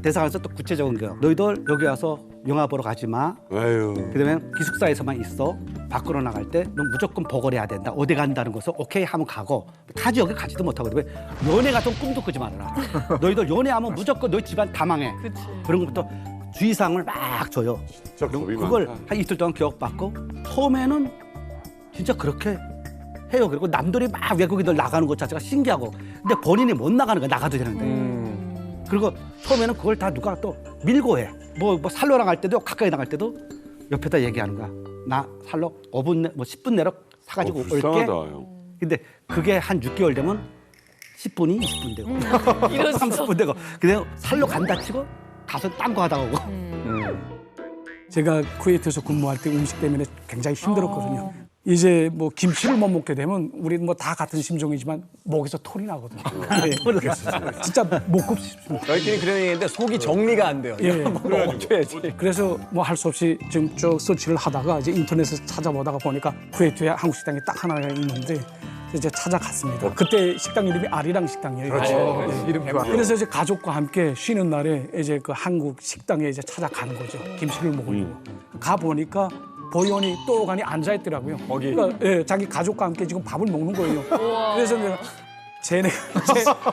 [SPEAKER 6] 대사관에서 또 구체적인 교육. 너희들 여기 와서 영화 보러 가지 마. 그다음에 기숙사에서만 있어. 밖으로 나갈 때 너 무조건 보고를 해야 된다. 어디 간다는 것을 오케이 하면 가고 가지 여기 가지도 못하고 왜 연애 같은 꿈도 꾸지 말아라. 너희들 연애하면 무조건 너희 집안 다 망해. 그런 것부터 주의사항을 막 줘요. 그걸 한 이틀 동안 교육받고 처음에는 진짜 그렇게 해요. 그리고 남들이 막 외국인들 나가는 것 자체가 신기하고 근데 본인이 못 나가는 거야. 나가도 되는데. 그리고 처음에는 그걸 다 누가 또 밀고 해. 뭐 살로 나갈 때도 가까이 나갈 때도 옆에다 얘기하는 거야. 나 살로 5분 내, 뭐 10분 내로 사가지고 올게. 근데 그게 한 6개월 되면 10분이 20분 되고 30분 되고 그냥 살로 간다 치고 가서 딴 거 하다 오고.
[SPEAKER 12] 제가 쿠웨이트에서 근무할 때 음식 때문에 굉장히 힘들었거든요. 이제 뭐 김치를 못 먹게 되면 우리 뭐 다 같은 심정이지만 목에서 털이 나거든요. 진짜 못 굽습니다.
[SPEAKER 3] 저희끼리 그런 얘기인데 속이 정리가 안 돼요.
[SPEAKER 12] 예.
[SPEAKER 3] 먹어줘야지.
[SPEAKER 12] 그래서 뭐 할 수 없이 지금 쭉 서치를 하다가 이제 인터넷에서 찾아보다가 보니까 쿠웨이트에 한국 식당이 딱 하나 있는데 이제 찾아갔습니다. 그때 식당 이름이 아리랑 식당이에요.
[SPEAKER 3] 그렇죠. 이름 좋아.
[SPEAKER 12] 그래서 이제 가족과 함께 쉬는 날에 이제 그 한국 식당에 이제 찾아가는 거죠. 김치를 먹으려고. 가 보니까 보이원이 또간이 앉아 있더라고요. 그러니까 예, 자기 가족과 함께 지금 밥을 먹는 거예요. 그래서 내가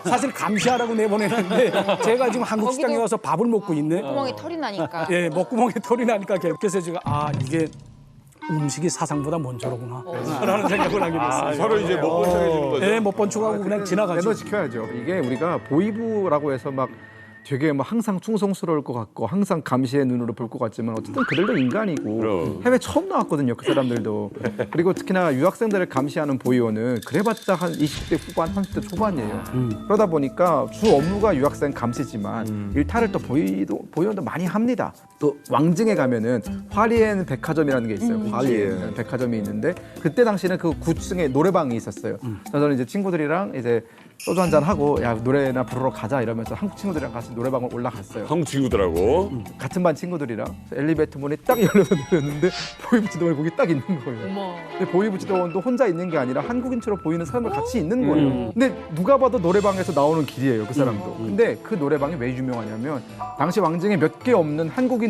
[SPEAKER 12] 사실 감시하라고 내보내는데 제가 지금 한국 식당에 와서 밥을 먹고 있네.
[SPEAKER 2] 목구멍에 털이 나니까.
[SPEAKER 12] 예, 목구멍에 털이 나니까 그래서 제가 이게 음식이 사상보다 먼저로구나 라는 생각을 하게 됐어요.
[SPEAKER 4] 서로 이제 못 번쩍해주는 거죠.
[SPEAKER 12] 네, 못 번쩍하고 그냥 지나가죠.
[SPEAKER 1] 매너 지켜야죠. 이게 우리가 보이부라고 해서 막 되게 뭐 항상 충성스러울 것 같고 항상 감시의 눈으로 볼 것 같지만 어쨌든 그들도 인간이고
[SPEAKER 4] 그럼.
[SPEAKER 1] 해외 처음 나왔거든요. 그 사람들도. 그리고 특히나 유학생들을 감시하는 보이원은 그래봤자 한 20대 후반, 30대 초반이에요. 그러다 보니까 주 업무가 유학생 감시지만 일탈을 또 보이원도 많이 합니다. 또 왕징에 가면은 화리엔 백화점이라는 게 있어요. 화리엔 백화점이 있는데 그때 당시는 그 9층에 노래방이 있었어요. 저는 이제 친구들이랑 이제 소주 한잔 하고 야 노래나 부르러 가자 이러면서 한국 친구들이랑 같이 노래방을 올라갔어요.
[SPEAKER 4] 한국 친구들하고
[SPEAKER 1] 같은 반 친구들이랑 엘리베이터 문이 딱 열려서 내렸는데 보이부 지도원이 거기 딱 있는 거예요. 근데 보이부 지도원도 혼자 있는 게 아니라 한국인처럼 보이는 사람들 같이 있는 거예요. 근데 누가 봐도 노래방에서 나오는 길이에요, 그 사람도. 근데 그 노래방이 왜 유명하냐면 당시 왕징에 몇 개 없는 한국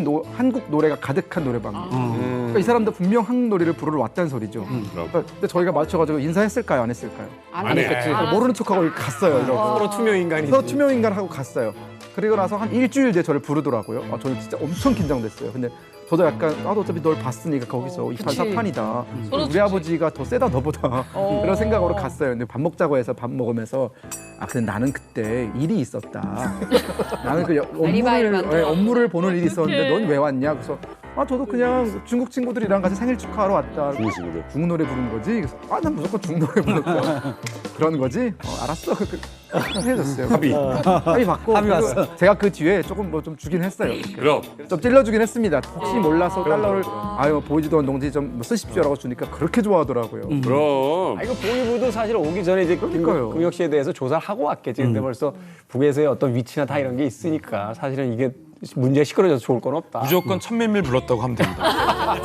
[SPEAKER 1] 노래가 가득한 노래방이에요. 그러니까 이 사람도 분명 한국 노래를 부르러 왔다는 소리죠. 근데 저희가 맞춰가지고 인사했을까요, 안 했을까요?
[SPEAKER 4] 안 했겠지.
[SPEAKER 1] 모르는 척하고 갔어요. 이러고.
[SPEAKER 3] 서로 투명 인간이.
[SPEAKER 1] 서로 투명 인간하고 갔어요. 그리고 나서 한 일주일 뒤에 저를 부르더라고요. 저는 진짜 엄청 긴장됐어요. 근데 저도 약간 나도 어차피 널 봤으니까 거기서 이 판사판이다. 우리 아버지가 더 세다 너보다 이런 생각으로 갔어요. 근데 밥 먹자고 해서 밥 먹으면서 근데 나는 그때 일이 있었다. 나는 그 업무를 보는 일이 있었는데 넌 왜 왔냐? 그래서 저도 그냥 중국 친구들이랑 같이 생일 축하하러 왔다. 중국 노래 부르는 거지? 그래서 난 무조건 중국 노래 부를 거야. 그런 거지? 알았어. 해줬어요. 합의 받고. 합의 왔어. 제가 그 뒤에 조금 뭐 좀 주긴 했어요.
[SPEAKER 4] 그럼
[SPEAKER 1] 좀 찔러주긴 했습니다. 혹시 몰라서 달러를 보이지도 않는 동지 좀 쓰십시오라고 주니까 그렇게 좋아하더라고요.
[SPEAKER 4] 그럼.
[SPEAKER 3] 이거 보이부도 사실 오기 전에 이제 김경혁 씨에 대해서 조사를 하고 왔겠지. 근데 벌써 북에서의 어떤 위치나 다 이런 게 있으니까 사실은 이게 문제가 시끄러져서 좋을 건 없다.
[SPEAKER 5] 무조건 천밀밀 불렀다고 하면 됩니다.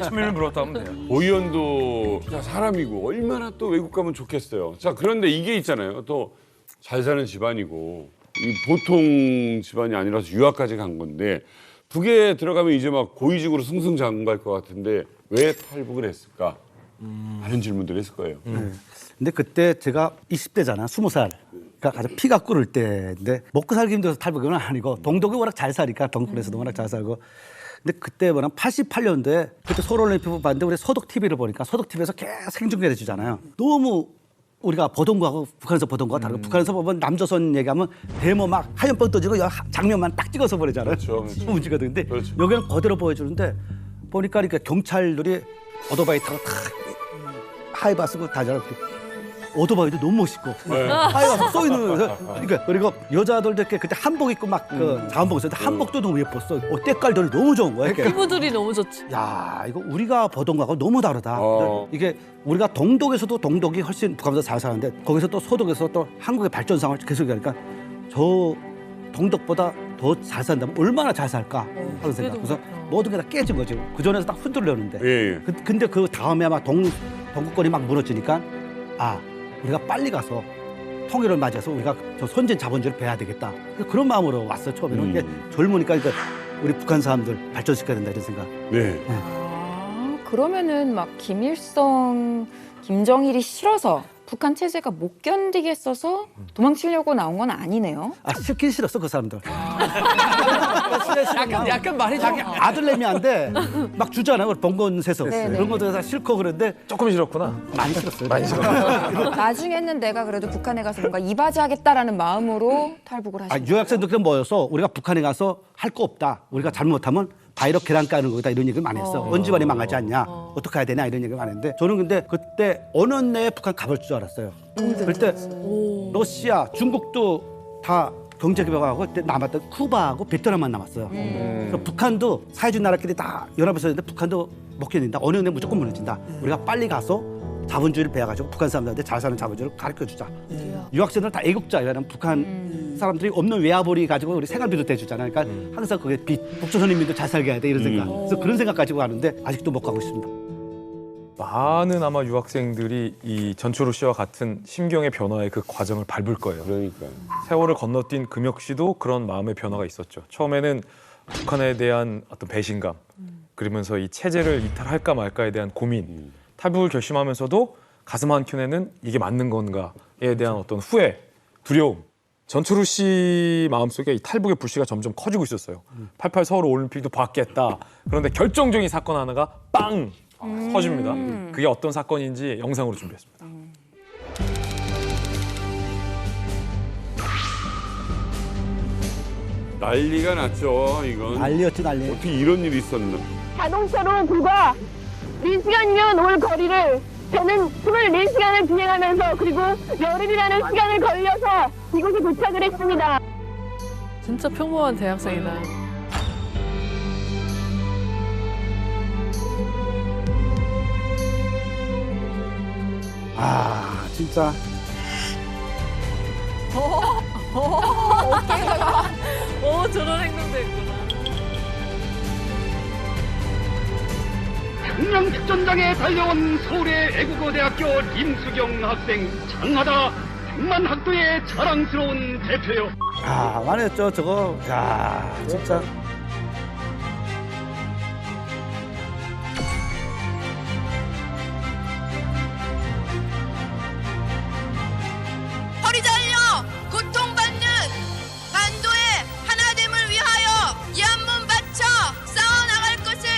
[SPEAKER 5] 천밀밀 불렀다고 하면 돼요.
[SPEAKER 4] 보이원도 사람이고 얼마나 또 외국 가면 좋겠어요. 자, 그런데 이게 있잖아요. 또 잘 사는 집안이고 이 보통 집안이 아니라서 유학까지 간 건데 북에 들어가면 이제 막 고위직으로 승승장구할 것 같은데 왜 탈북을 했을까? 많은 질문들을 했을 거예요.
[SPEAKER 6] 근데 그때 제가 20대잖아, 20살. 그러니까 가장 피가 끓을 때인데 먹고 살기 힘들어서 탈북은 아니고 동독이 워낙 잘 사니까 동독에서도 워낙 잘 살고. 근데 그때 뭐냐 88년도에 그때 서울올림픽을 봤는데 우리 소독 TV를 보니까 소독 TV에서 계속 생중계해 주잖아요. 너무 우리가 보던 거하고 북한에서 보던 거가 다르고 북한에서 보면 남조선 얘기하면 데모 막 하얀 뻥 떠지고 장면만 딱 찍어서 보내잖아요.
[SPEAKER 4] 그렇죠.
[SPEAKER 6] 소문지거든. 근데 여기는 그대로 보여주는데 보니까 이렇게 경찰들이 오토바이 타고 탁 하이바 쓰고 다잖아. 오토바이도 너무 멋있고 하이바 써 있는 거예요. 그러니까 그리고 여자들도 이렇게 그때 한복 입고 막 그 자원복 있었는데 한복도 너무 예뻤어. 때깔들이 너무 좋은 거야. 이렇게.
[SPEAKER 9] 피부들이 너무 좋지.
[SPEAKER 6] 야 이거 우리가 보던 거하고 너무 다르다. 이게 우리가 동독에서도 동독이 훨씬 북한보다 잘 사는데 거기서 또 소독에서 또 한국의 발전상을 계속 하니까 저 동독보다 더 잘 산다면 얼마나 잘 살까 하는 생각. 그래서 모든 게 다 깨진 거죠. 그 전에서 딱 흔들렸는데. 근데 그 다음에 아마 동국권이 막 무너지니까 우리가 빨리 가서 통일을 맞이해서 우리가 저 선진 자본주의를 배워야 되겠다. 그런 마음으로 왔어요 처음에는. 이게 젊으니까 이제 우리 북한 사람들 발전시켜야 된다 이런 생각.
[SPEAKER 2] 그러면은 막 김일성, 김정일이 싫어서 북한 체제가 못 견디겠어서 도망치려고 나온 건 아니네요.
[SPEAKER 6] 싫긴 싫었어 그 사람들.
[SPEAKER 3] 약간 말이
[SPEAKER 6] 자기 아들내미한테 막 주잖아요. 봉건세서 그런 것도 다 싫고 그런데
[SPEAKER 5] 조금 싫었구나.
[SPEAKER 6] 많이 싫었어요.
[SPEAKER 5] 많이 싫었어요.
[SPEAKER 2] 나중에는 내가 그래도 북한에 가서 뭔가 이바지하겠다라는 마음으로 탈북을 하신 거예요.
[SPEAKER 6] 유학생들 그냥 모여서 우리가 북한에 가서 할 거 없다. 우리가 잘못하면 바이러 계란 까는 거다 이런 얘기를 많이 했어. 온 집안이 망하지 않냐. 어떻게 해야 되냐 이런 얘기를 많이 했는데 저는 근데 그때 어느 내에 북한 가볼 줄 알았어요. 그때 러시아, 중국도 다 경제 개발하고 그때 남았던 쿠바하고 베트남만 남았어요. 그래서 북한도 사회주의 나라끼리 다 연합해서 했는데 북한도 못 견딘다. 어느 내 무조건 무너진다. 우리가 빨리 가서 자본주의를 배워가지고 북한 사람들한테 잘 사는 자본주의를 가르쳐주자. 유학생들 다 애국자라는 북한 사람들이 없는 외화벌이 가지고 우리 생활비도 대주잖아요. 그러니까 항상 그게 북조선 인민도 잘 살게 해야 돼 이런 생각. 그래서 그런 생각 가지고 가는데 아직도 못 가고 있습니다.
[SPEAKER 5] 많은 아마 유학생들이 이 전철우 씨와 같은 심경의 변화의 그 과정을 밟을 거예요.
[SPEAKER 4] 그러니까요.
[SPEAKER 5] 세월을 건너뛴 금혁 씨도 그런 마음의 변화가 있었죠. 처음에는 북한에 대한 어떤 배신감, 그러면서 이 체제를 이탈할까 말까에 대한 고민, 탈북을 결심하면서도 가슴 한켠에는 이게 맞는 건가에 대한 어떤 후회, 두려움. 전철우 씨 마음속에 이 탈북의 불씨가 점점 커지고 있었어요. 88 서울 올림픽도 받겠다. 그런데 결정적인 사건 하나가 빵! 터집니다. 그게 어떤 사건인지 영상으로 준비했습니다.
[SPEAKER 4] 난리가 났죠, 이건.
[SPEAKER 6] 난리였지, 난리.
[SPEAKER 4] 어떻게 이런 일이 있었나.
[SPEAKER 15] 자동차로 불과 4시간이면 올 거리를 저는 24시간을 비행하면서 그리고 열흘이라는 시간을 걸려서 이곳에 도착을 했습니다.
[SPEAKER 9] 진짜 평범한 대학생이다.
[SPEAKER 6] 진짜.
[SPEAKER 9] 어깨에다가 저런 행동도 했구나.
[SPEAKER 16] 평양 특전장에 달려온 서울의 애국어대학교 임수경 학생 장하다 100만 학도의 자랑스러운 대표요.
[SPEAKER 6] 많이 했죠 저거. 진짜.
[SPEAKER 17] 허리 잘려 고통받는 반도의 하나됨을 위하여 이 한 몸 바쳐 싸워나갈 것을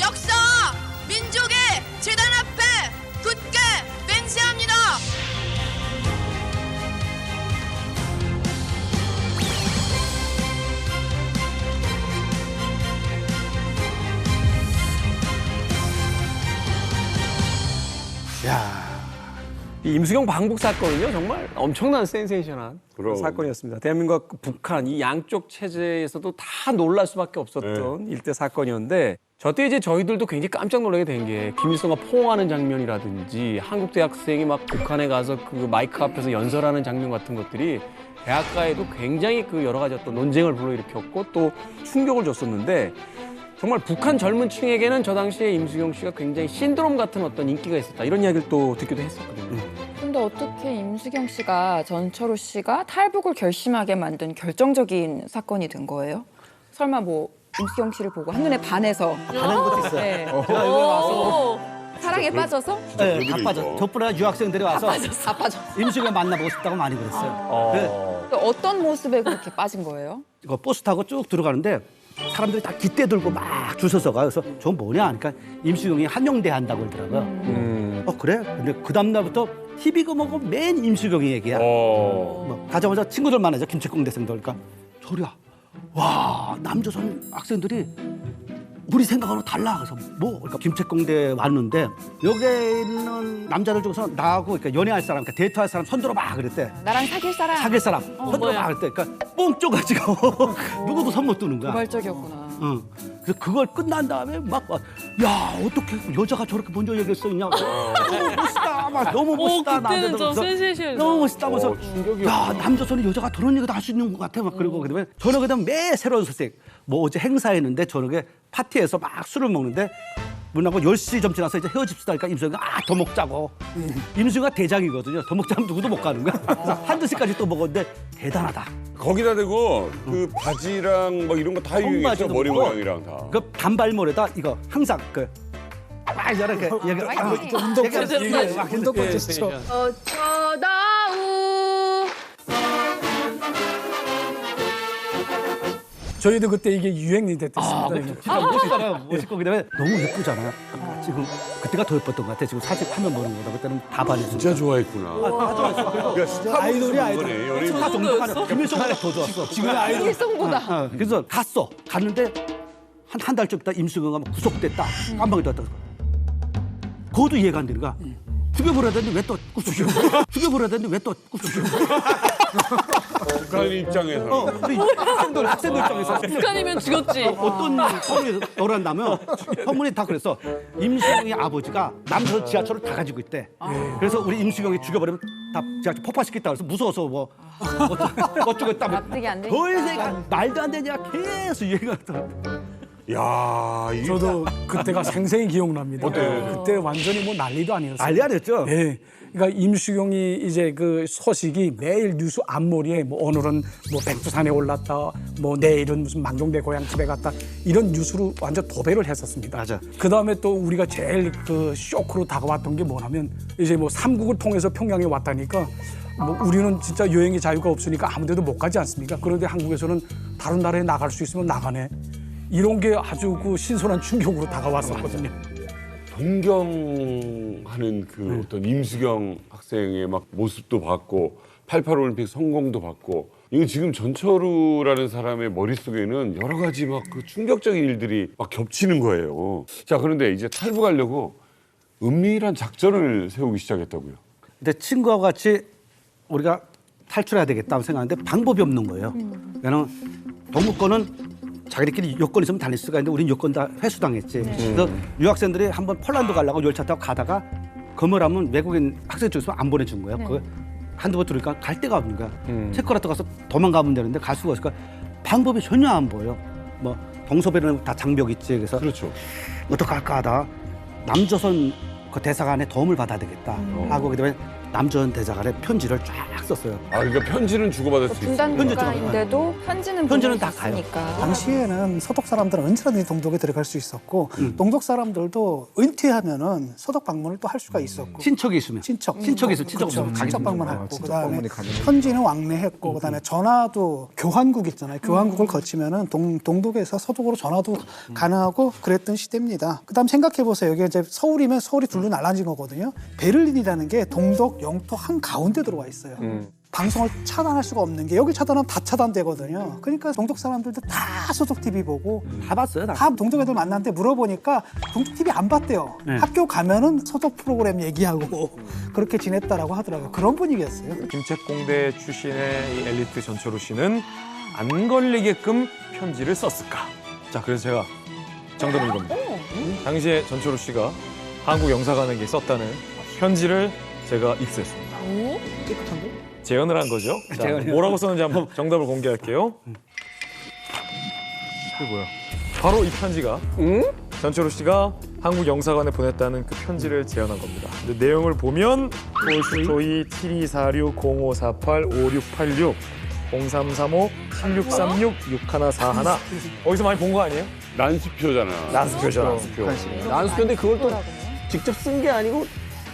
[SPEAKER 17] 역사와 민족의 재단 앞에 굳게 맹세합니다.
[SPEAKER 3] 이 임수경 방북 사건은요 정말 엄청난 센세이션한 그런 사건이었습니다. 대한민국과 북한 이 양쪽 체제에서도 다 놀랄 수밖에 없었던 일대 사건이었는데 저때 이제 저희들도 굉장히 깜짝 놀라게 된 게 김일성과 포옹하는 장면이라든지 한국 대학생이 막 북한에 가서 그 마이크 앞에서 연설하는 장면 같은 것들이 대학가에도 굉장히 그 여러 가지 어떤 논쟁을 불러일으켰고 또 충격을 줬었는데 정말 북한 젊은 층에게는 저 당시에 임수경 씨가 굉장히 신드롬 같은 어떤 인기가 있었다. 이런 이야기를 또 듣기도 했었거든요.
[SPEAKER 2] 근데 어떻게 임수경 씨가 전철우 씨가 탈북을 결심하게 만든 결정적인 사건이 된 거예요? 설마 뭐 임수경 씨를 보고 한눈에 반해서
[SPEAKER 6] 반한 것도 있어요.
[SPEAKER 2] 네.
[SPEAKER 6] 제가 여기 와서
[SPEAKER 2] 사랑에 유행에 빠져서?
[SPEAKER 6] 네, 다 빠져. 덕분에 유학생들이 와서
[SPEAKER 2] 다 빠졌어.
[SPEAKER 6] 임수경 만나보고 싶다고 많이 그랬어요. 그래,
[SPEAKER 2] 어떤 모습에 그렇게 빠진 거예요?
[SPEAKER 6] 이거 버스 타고 쭉 들어가는데 사람들이 다 깃대 들고 막 줄 서서 가. 그래서 저 뭐냐? 그러니까 임수경이 한영대 한다고 그러더라고요. 그래? 근데 그 다음날부터 TV가 뭐고 맨 임수경이 얘기야. 뭐 가자마자 친구들 만나죠. 김책공대생들. 그러니까 소리야. 와, 남조선 학생들이 우리 생각하고 달라. 그래서 뭐? 그러니까 김책공대 왔는데 여기에 있는 남자들 중에서 나하고 그러니까 연애할 사람, 그러니까 데이트할 사람 손 들어봐 그랬대.
[SPEAKER 2] 나랑 사귈 사람?
[SPEAKER 6] 사귈 사람 손 들어봐 그랬대. 그러니까 뻥 쪼가지고 누구도 손 못 드는 거야.
[SPEAKER 2] 도발적이었구나.
[SPEAKER 6] 응. 그래서 그걸 끝난 다음에 막 야 어떻게 여자가 저렇게 먼저 얘기했어 있냐. 너무 멋있다. 막 너무 멋있다.
[SPEAKER 9] 그때는 좀 센세이션이다.
[SPEAKER 6] 너무 멋있다. 그래서 야 남조선에 여자가 저런 얘기도 할 수 있는 것 같아. 막 그러고 그다음에 저녁에 되면 매 새로운 소식. 뭐 어제 행사했는데 저녁에 파티에서 막 술을 먹는데 문하고 10시 좀 지나서 이제 헤어집시다 하니까 임수영이가 더 먹자고. 임수영이가 대장이거든요. 더 먹자면 누구도 못 가는 거야. 한두 시까지 또 먹었는데 대단하다.
[SPEAKER 4] 거기다 대고 그 바지랑 뭐 이런 거 다 유행했죠. 머리 모양이랑 다.
[SPEAKER 6] 그 단발머리에다 이거 항상 그 이렇게
[SPEAKER 8] 운동 콘테스트죠.
[SPEAKER 17] 어쩌다우
[SPEAKER 12] 저희도 그때 이게 유행이 됐습니다.
[SPEAKER 6] 진짜 멋있잖아요. 멋있고 그다음에 너무 예쁘잖아요. 지금 그때가 더 예뻤던 것 같아. 지금 사진 화면 보는 거다. 그때는 다 반했어.
[SPEAKER 4] 진짜 좋아했구나.
[SPEAKER 6] 다 좋아했어.
[SPEAKER 4] 그러니까
[SPEAKER 8] 아이돌이 아이돌.
[SPEAKER 6] 다 정도가 김일성보다 더 좋았어.
[SPEAKER 8] 지금의 아이돌.
[SPEAKER 2] 일성보다.
[SPEAKER 6] 그래서 갔는데 한 달쯤 있다 임수경가 구속됐다. 깜빡이 떴다. 그것도 이해가 안 되는 거야. 죽여버려야 되는데 왜 또 죽여? 죽여버려야 되는데 왜 또 죽여?
[SPEAKER 4] 북한 입장에서.
[SPEAKER 6] 학생들 입장에서.
[SPEAKER 9] 북한이면 죽였지.
[SPEAKER 6] 어떤 소문이 돌았다면 소문이 다 그랬어. 임수경의 아버지가 남조선 지하철을 다 가지고 있대. 그래서 우리 임수경이 죽여버리면 다 지하철 폭파시켰다 그래서 무서워서 뭐 어쩌고 했다면
[SPEAKER 2] 납득이 안 되니까.
[SPEAKER 6] 벌새가 말도 안 되냐 계속 얘기하더라고.
[SPEAKER 4] 야, 이게
[SPEAKER 12] 저도 그때가 생생히 기억납니다. 그때 완전히 뭐 난리도 아니었어요.
[SPEAKER 6] 난리 아니었죠?
[SPEAKER 12] 네. 그러니까 임수경이 이제 그 소식이 매일 뉴스 앞머리에 뭐 오늘은 뭐 백두산에 올랐다, 뭐 내일은 무슨 망종대 고향집에 갔다 이런 뉴스로 완전 도배를 했었습니다.
[SPEAKER 6] 맞아.
[SPEAKER 12] 그 다음에 또 우리가 제일 그 쇼크로 다가왔던 게 뭐냐면 이제 뭐 삼국을 통해서 평양에 왔다니까 뭐 우리는 진짜 여행의 자유가 없으니까 아무데도 못 가지 않습니까? 그런데 한국에서는 다른 나라에 나갈 수 있으면 나가네. 이런 게 아주 그 신선한 충격으로 다가왔었거든요.
[SPEAKER 4] 동경하는 그 어떤 임수경 학생의 막 모습도 봤고 88 올림픽 성공도 봤고 이거 지금 전철우라는 사람의 머릿속에는 여러 가지 막 그 충격적인 일들이 막 겹치는 거예요. 자, 그런데 이제 탈북하려고 은밀한 작전을 세우기 시작했다고요.
[SPEAKER 6] 근데 친구와 같이 우리가 탈출해야 되겠다고 생각하는데 방법이 없는 거예요. 왜냐면 동북권은 자기들끼리 여권 있으면 다닐 수가 있는데 우린 여권 다 회수당했지. 그래서 유학생들이 한번 폴란드 가려고 열차 타고 가다가 검을하면 외국인 학생 쪽에서 안 보내준 거예요. 그 한두 번 들으니까 갈 데가 없는 거야. 체코라도 가서 도망가면 되는데 갈 수가 없으니까 방법이 전혀 안 보여. 뭐 동서배는 다 장벽 있지. 그래서
[SPEAKER 4] 그렇죠.
[SPEAKER 6] 어떡할까 하다 남조선 그 대사관에 도움을 받아야 되겠다 하고 그다음에 남조선 대사관에 편지를 쫙 썼어요.
[SPEAKER 4] 아, 그러니까 편지는 주고받을 수 있어요.
[SPEAKER 2] 분단 국가인데도 편지는
[SPEAKER 6] 다 가요.
[SPEAKER 8] 당시에는 서독 사람들은 언제라든지 동독에 들어갈 수 있었고 동독 사람들도 은퇴하면은 서독 방문을 또 할 수가 있었고
[SPEAKER 6] 친척이 있으면
[SPEAKER 8] 친척이
[SPEAKER 6] 있으면 친척
[SPEAKER 8] 그렇죠.
[SPEAKER 6] 있으면
[SPEAKER 8] 친척 방문했고
[SPEAKER 1] 친척
[SPEAKER 8] 그다음에
[SPEAKER 1] 방문이 가능해요.
[SPEAKER 8] 편지는 왕래했고 그다음에 전화도 교환국 있잖아요. 교환국을 거치면은 동독에서 서독으로 전화도 가능하고 그랬던 시대입니다. 그다음 생각해 보세요. 여기 이제 서울이면 서울이 둘로 나눠진 거거든요. 베를린이라는 게 동독 영토 한 가운데 들어와 있어요. 방송을 차단할 수가 없는 게 여기 차단하면 다 차단되거든요. 그러니까 동독 사람들도 다 서독 TV 보고
[SPEAKER 6] 다 봤어요.
[SPEAKER 8] 다 동독 애들 만났는데 물어보니까 동독 TV 안 봤대요. 학교 가면은 서독 프로그램 얘기하고 그렇게 지냈다라고 하더라고요. 그런 분위기였어요.
[SPEAKER 5] 김책공대 출신의 이 엘리트 전철우 씨는 안 걸리게끔 편지를 썼을까? 자, 그래서 제가 정답은 이겁니다. 당시에 전철우 씨가 한국 영사관에게 썼다는 편지를 제가 입수했습니다.
[SPEAKER 8] 깨끗한데?
[SPEAKER 5] 재현을 한 거죠. 자,
[SPEAKER 6] 재현이요?
[SPEAKER 5] 뭐라고 썼는지 한번 정답을 공개할게요. 이게 뭐야? 바로 이 편지가 전철우 씨가 한국 영사관에 보냈다는 그 편지를 재현한 겁니다. 근데 내용을 보면 톨스토이 7246-0548-5686 0335 7636 6141 어디서 많이 본 거 아니에요?
[SPEAKER 4] 난수표잖아.
[SPEAKER 5] 난수표죠, 난수표.
[SPEAKER 3] 난수표인데 그걸 또 직접 쓴 게 아니고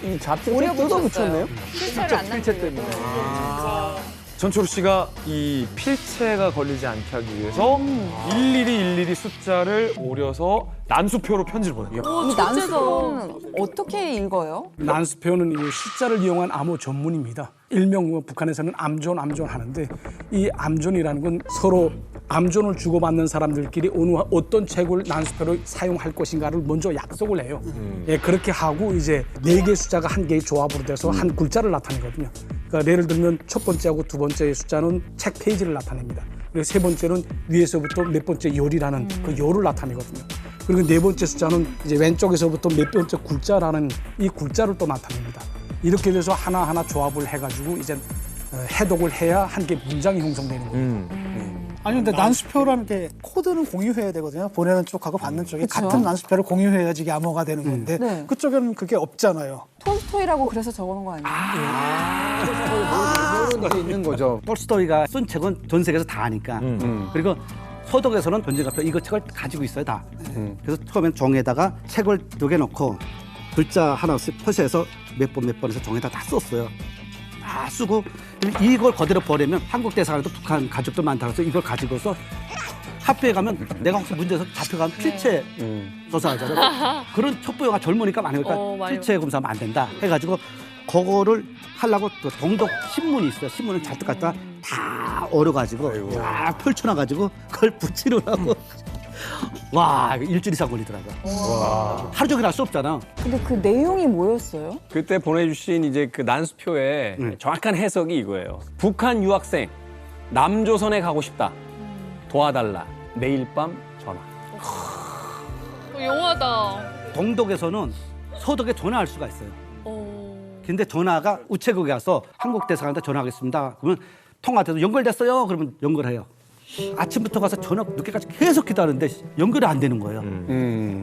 [SPEAKER 3] 이 잡지를
[SPEAKER 2] 오려
[SPEAKER 3] 뜯어
[SPEAKER 2] 붙였어요.
[SPEAKER 3] 붙였네요.
[SPEAKER 2] 필체를 안
[SPEAKER 1] 필체
[SPEAKER 2] 남기려고.
[SPEAKER 1] 때문에.
[SPEAKER 5] 전철우 씨가 이 필체가 걸리지 않게 하기 위해서 일일이 숫자를 오려서 난수표로 편지를 보내요.
[SPEAKER 2] 이 난수표는 어떻게 읽어요?
[SPEAKER 12] 난수표는 이 숫자를 이용한 암호 전문입니다. 일명 북한에서는 암존 하는데 이 암존이라는 건 서로 암존을 주고받는 사람들끼리 어떤 책을 난수표로 사용할 것인가를 먼저 약속을 해요. 예, 그렇게 하고 이제 4개의 숫자가 한 개의 조합으로 돼서 한 글자를 나타내거든요. 그러니까 예를 들면 첫 번째하고 두 번째 숫자는 책 페이지를 나타냅니다. 그리고 세 번째는 위에서부터 몇 번째 열이라는 그 열을 나타내거든요. 그리고 네 번째 숫자는 이제 왼쪽에서부터 몇 번째 굴자라는 이 굴자를 또 나타냅니다. 이렇게 돼서 하나하나 조합을 해가지고 이제 해독을 해야 한 개 문장이 형성되는 거예요.
[SPEAKER 8] 아니 근데 난수표라는 게 코드는 공유해야 되거든요. 보내는 쪽하고 받는 쪽이
[SPEAKER 2] 그쵸?
[SPEAKER 8] 같은 난수표를 공유해야지 이게 암호가 되는 건데
[SPEAKER 2] 네.
[SPEAKER 8] 그쪽에는 그게 없잖아요.
[SPEAKER 2] 톨스토이라고 그래서 적어놓은 거 아니에요?
[SPEAKER 1] 이런 게 있는 거죠.
[SPEAKER 6] 톨스토이가 쓴 책은 전 세계에서 다 아니까. 그리고 서독에서는 전쟁가표 이거 책을 가지고 있어요 다. 그래서 처음엔 종에다가 책을 2개 넣고 글자 하나씩 표시해서 몇 번 해서 종에다 다 썼어요. 다 쓰고 이걸 그대로 버리면 한국 대사관에도 북한 가족들 많다고 해서 이걸 가지고서 학교에 가면 내가 혹시 문제에서 잡혀가면 필체 조사하잖아요. 그런 첩보용가 젊으니까 많으니까
[SPEAKER 9] 많이
[SPEAKER 6] 필체 검사하면 안 된다 해가지고 그거를 하려고 또 동독 신문이 있어요. 신문을 잔뜩 갖다 다 얼어가지고 다 펼쳐놔가지고 그걸 붙이려고 와 이거 일주일 이상 걸리더라고요. 하루 종일 할 수 없잖아.
[SPEAKER 2] 근데 그 내용이 뭐였어요?
[SPEAKER 3] 그때 보내주신 이제 그 난수표의 정확한 해석이 이거예요. 북한 유학생 남조선에 가고 싶다. 도와달라. 내일 밤 전화.
[SPEAKER 9] 영화다.
[SPEAKER 6] 동독에서는 서독에 전화할 수가 있어요. 근데 전화가 우체국에 가서 한국 대사관한테 전화하겠습니다. 그러면 통화돼서 연결됐어요. 그러면 연결해요. 아침부터 가서 저녁 늦게까지 계속 기다리는데 연결이 안 되는 거예요.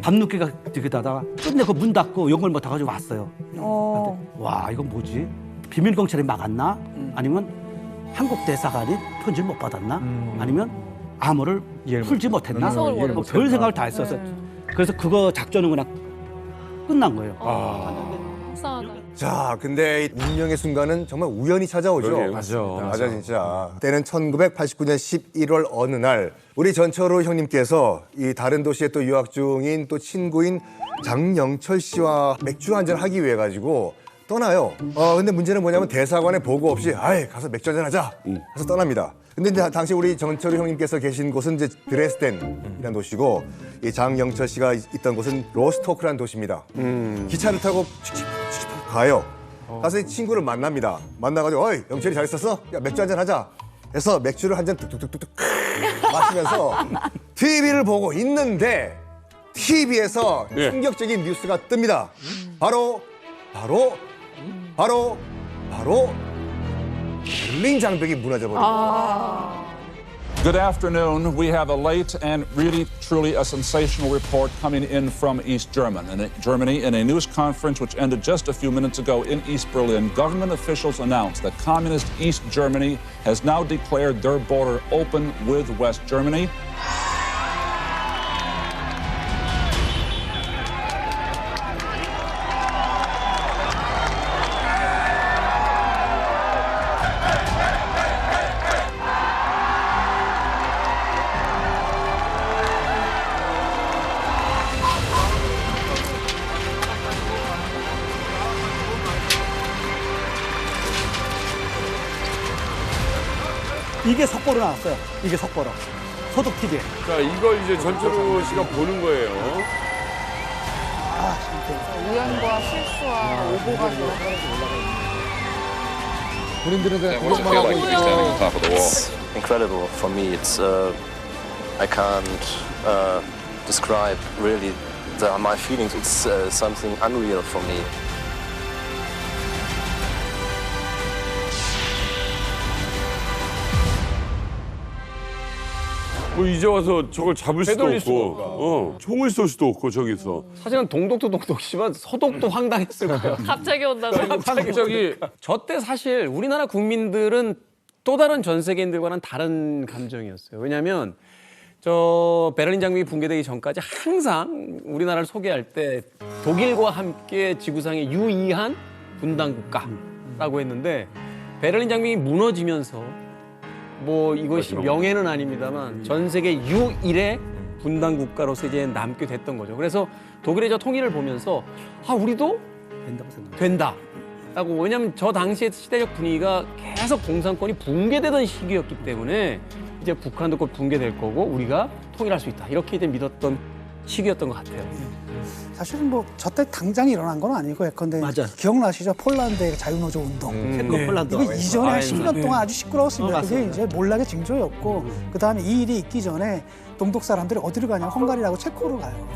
[SPEAKER 6] 밤늦게가 기다다가 끝내고 문 닫고 연결 못 해가지고 왔어요. 와 이건 뭐지? 비밀 경찰이 막았나? 아니면 한국 대사관이 편지를 못 받았나? 아니면 암호를 풀지 못했나? 별 생각을 다 했어서 그래서 그거 작전은 그냥 끝난 거예요.
[SPEAKER 7] 자, 근데 이 운명의 순간은 정말 우연히 찾아오죠.
[SPEAKER 4] 그러게요.
[SPEAKER 7] 맞아, 진짜. 때는 1989년 11월 어느 날 우리 전철우 형님께서 이 다른 도시에 또 유학 중인 또 친구인 장영철 씨와 맥주 한잔 하기 위해 가지고 떠나요. 근데 문제는 뭐냐면 대사관에 보고 없이 아이 가서 맥주 한잔 하자. 해서 떠납니다. 근데 이제 당시 우리 전철우 형님께서 계신 곳은 이제 드레스덴이라는 도시고 이 장영철 씨가 있던 곳은 로스토크라는 도시입니다. 기차를 타고 가요. 가서 이 친구를 만납니다. 만나가지고 어이 영철이 잘 있었어? 야 맥주 한잔 하자. 해서 맥주를 한 잔 뚝뚝뚝뚝 마시면서 TV를 보고 있는데 TV에서 충격적인 뉴스가 뜹니다. 바로 베를린 장벽이 무너져 버립니다.
[SPEAKER 18] Good afternoon. We have a late and really, truly a sensational report coming in from East Germany. In a news conference which ended just a few minutes ago in East Berlin, government officials announced that communist East Germany has now declared their border open with West Germany.
[SPEAKER 6] 이게 속보로 나왔어요. 이게 속보로. 소독 TV에.
[SPEAKER 4] 자, 이걸 이제 전철우 씨가 보는 거예요.
[SPEAKER 2] 우연과 실수와 오보가
[SPEAKER 19] It's incredible for me. It's I can't describe really my feelings. It's something unreal for me.
[SPEAKER 4] 뭐 이제 와서 저걸 잡을 수도
[SPEAKER 3] 되돌릴 수가
[SPEAKER 4] 없고, 총을 쏠 수도 없고 저기서.
[SPEAKER 3] 사실은 동독도 동독이지만 서독도 황당했을 거예요.
[SPEAKER 9] 갑자기 온다고.
[SPEAKER 3] 갑자기 저때 사실 우리나라 국민들은 또 다른 전 세계인들과는 다른 감정이었어요. 왜냐하면 저 베를린 장벽이 붕괴되기 전까지 항상 우리나라를 소개할 때 독일과 함께 지구상의 유일한 분단 국가라고 했는데 베를린 장벽이 무너지면서 뭐 이것이 명예는 아닙니다만 전 세계 유일의 분단 국가로서 이제 남게 됐던 거죠. 그래서 독일의 저 통일을 보면서 아 우리도 된다. 라고 왜냐하면 저 당시의 시대적 분위기가 계속 공산권이 붕괴되던 시기였기 때문에 이제 북한도 곧 붕괴될 거고 우리가 통일할 수 있다 이렇게 이제 믿었던 시기였던 것 같아요.
[SPEAKER 8] 사실은 뭐 저때 당장 일어난 건 아니고 예컨대 기억나시죠? 폴란드의 자유노조 운동.
[SPEAKER 6] 체코 폴란드.
[SPEAKER 8] 이거 이전에 한 10년 동안 아주 시끄러웠습니다. 그게
[SPEAKER 6] 맞습니다.
[SPEAKER 8] 이제 몰락의 징조였고 그다음에 이 일이 있기 전에 동독 사람들이 어디로 가냐? 헝가리라고 체코로 가요.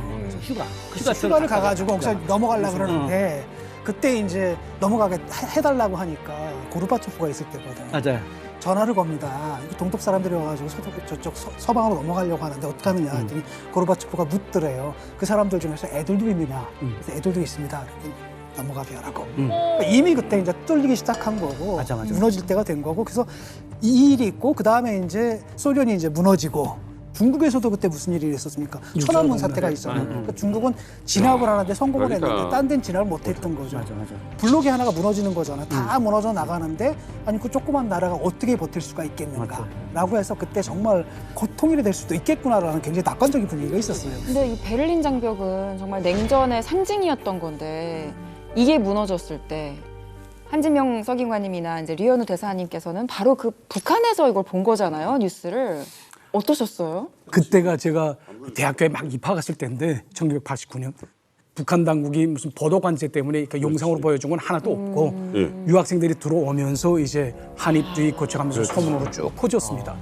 [SPEAKER 8] 휴가를 가가지고 거기서 넘어가려고 그러는데 그때 이제 넘어가게 해달라고 하니까 고르바초프가 있을 때거든요.
[SPEAKER 6] 맞아요.
[SPEAKER 8] 전화를 겁니다. 동독 사람들이 와가지고 저쪽 서방으로 넘어가려고 하는데 어떻게 하느냐 했더니 고르바초프가 묻더래요. 그 사람들 중에서 애들도 있느냐? 그래서 애들도 있습니다. 그랬더니 넘어가게 하라고. 그러니까 이미 그때 이제 뚫리기 시작한 거고 무너질 때가 된 거고 그래서 이 일이 있고 그 다음에 이제 소련이 이제 무너지고 중국에서도 그때 무슨 일이 있었습니까? 천안문 사태가 있었는데 그러니까 중국은 진압을 하는데 성공을 했는데 딴 데는 진압을 못했던 거죠. 블록이 하나가 무너지는 거잖아. 다 무너져 나가는데 아니 그 조그만 나라가 어떻게 버틸 수가 있겠는가라고 해서 그때 정말 고통이 될 수도 있겠구나라는 굉장히 낙관적인 분위기가 있었어요.
[SPEAKER 2] 근데 이 베를린 장벽은 정말 냉전의 상징이었던 건데 이게 무너졌을 때 한진명 서기관님이나 이제 류현우 대사님께서는 바로 그 북한에서 이걸 본 거잖아요, 뉴스를. 어떠셨어요?
[SPEAKER 12] 그때가 제가 대학교에 막 입학 갔을 때인데 1989년 북한 당국이 무슨 보도 관제 때문에 그러니까 영상으로 보여준 건 하나도 없고 유학생들이 들어오면서 이제 한입주의 거쳐가면서 소문으로 쭉 퍼졌습니다.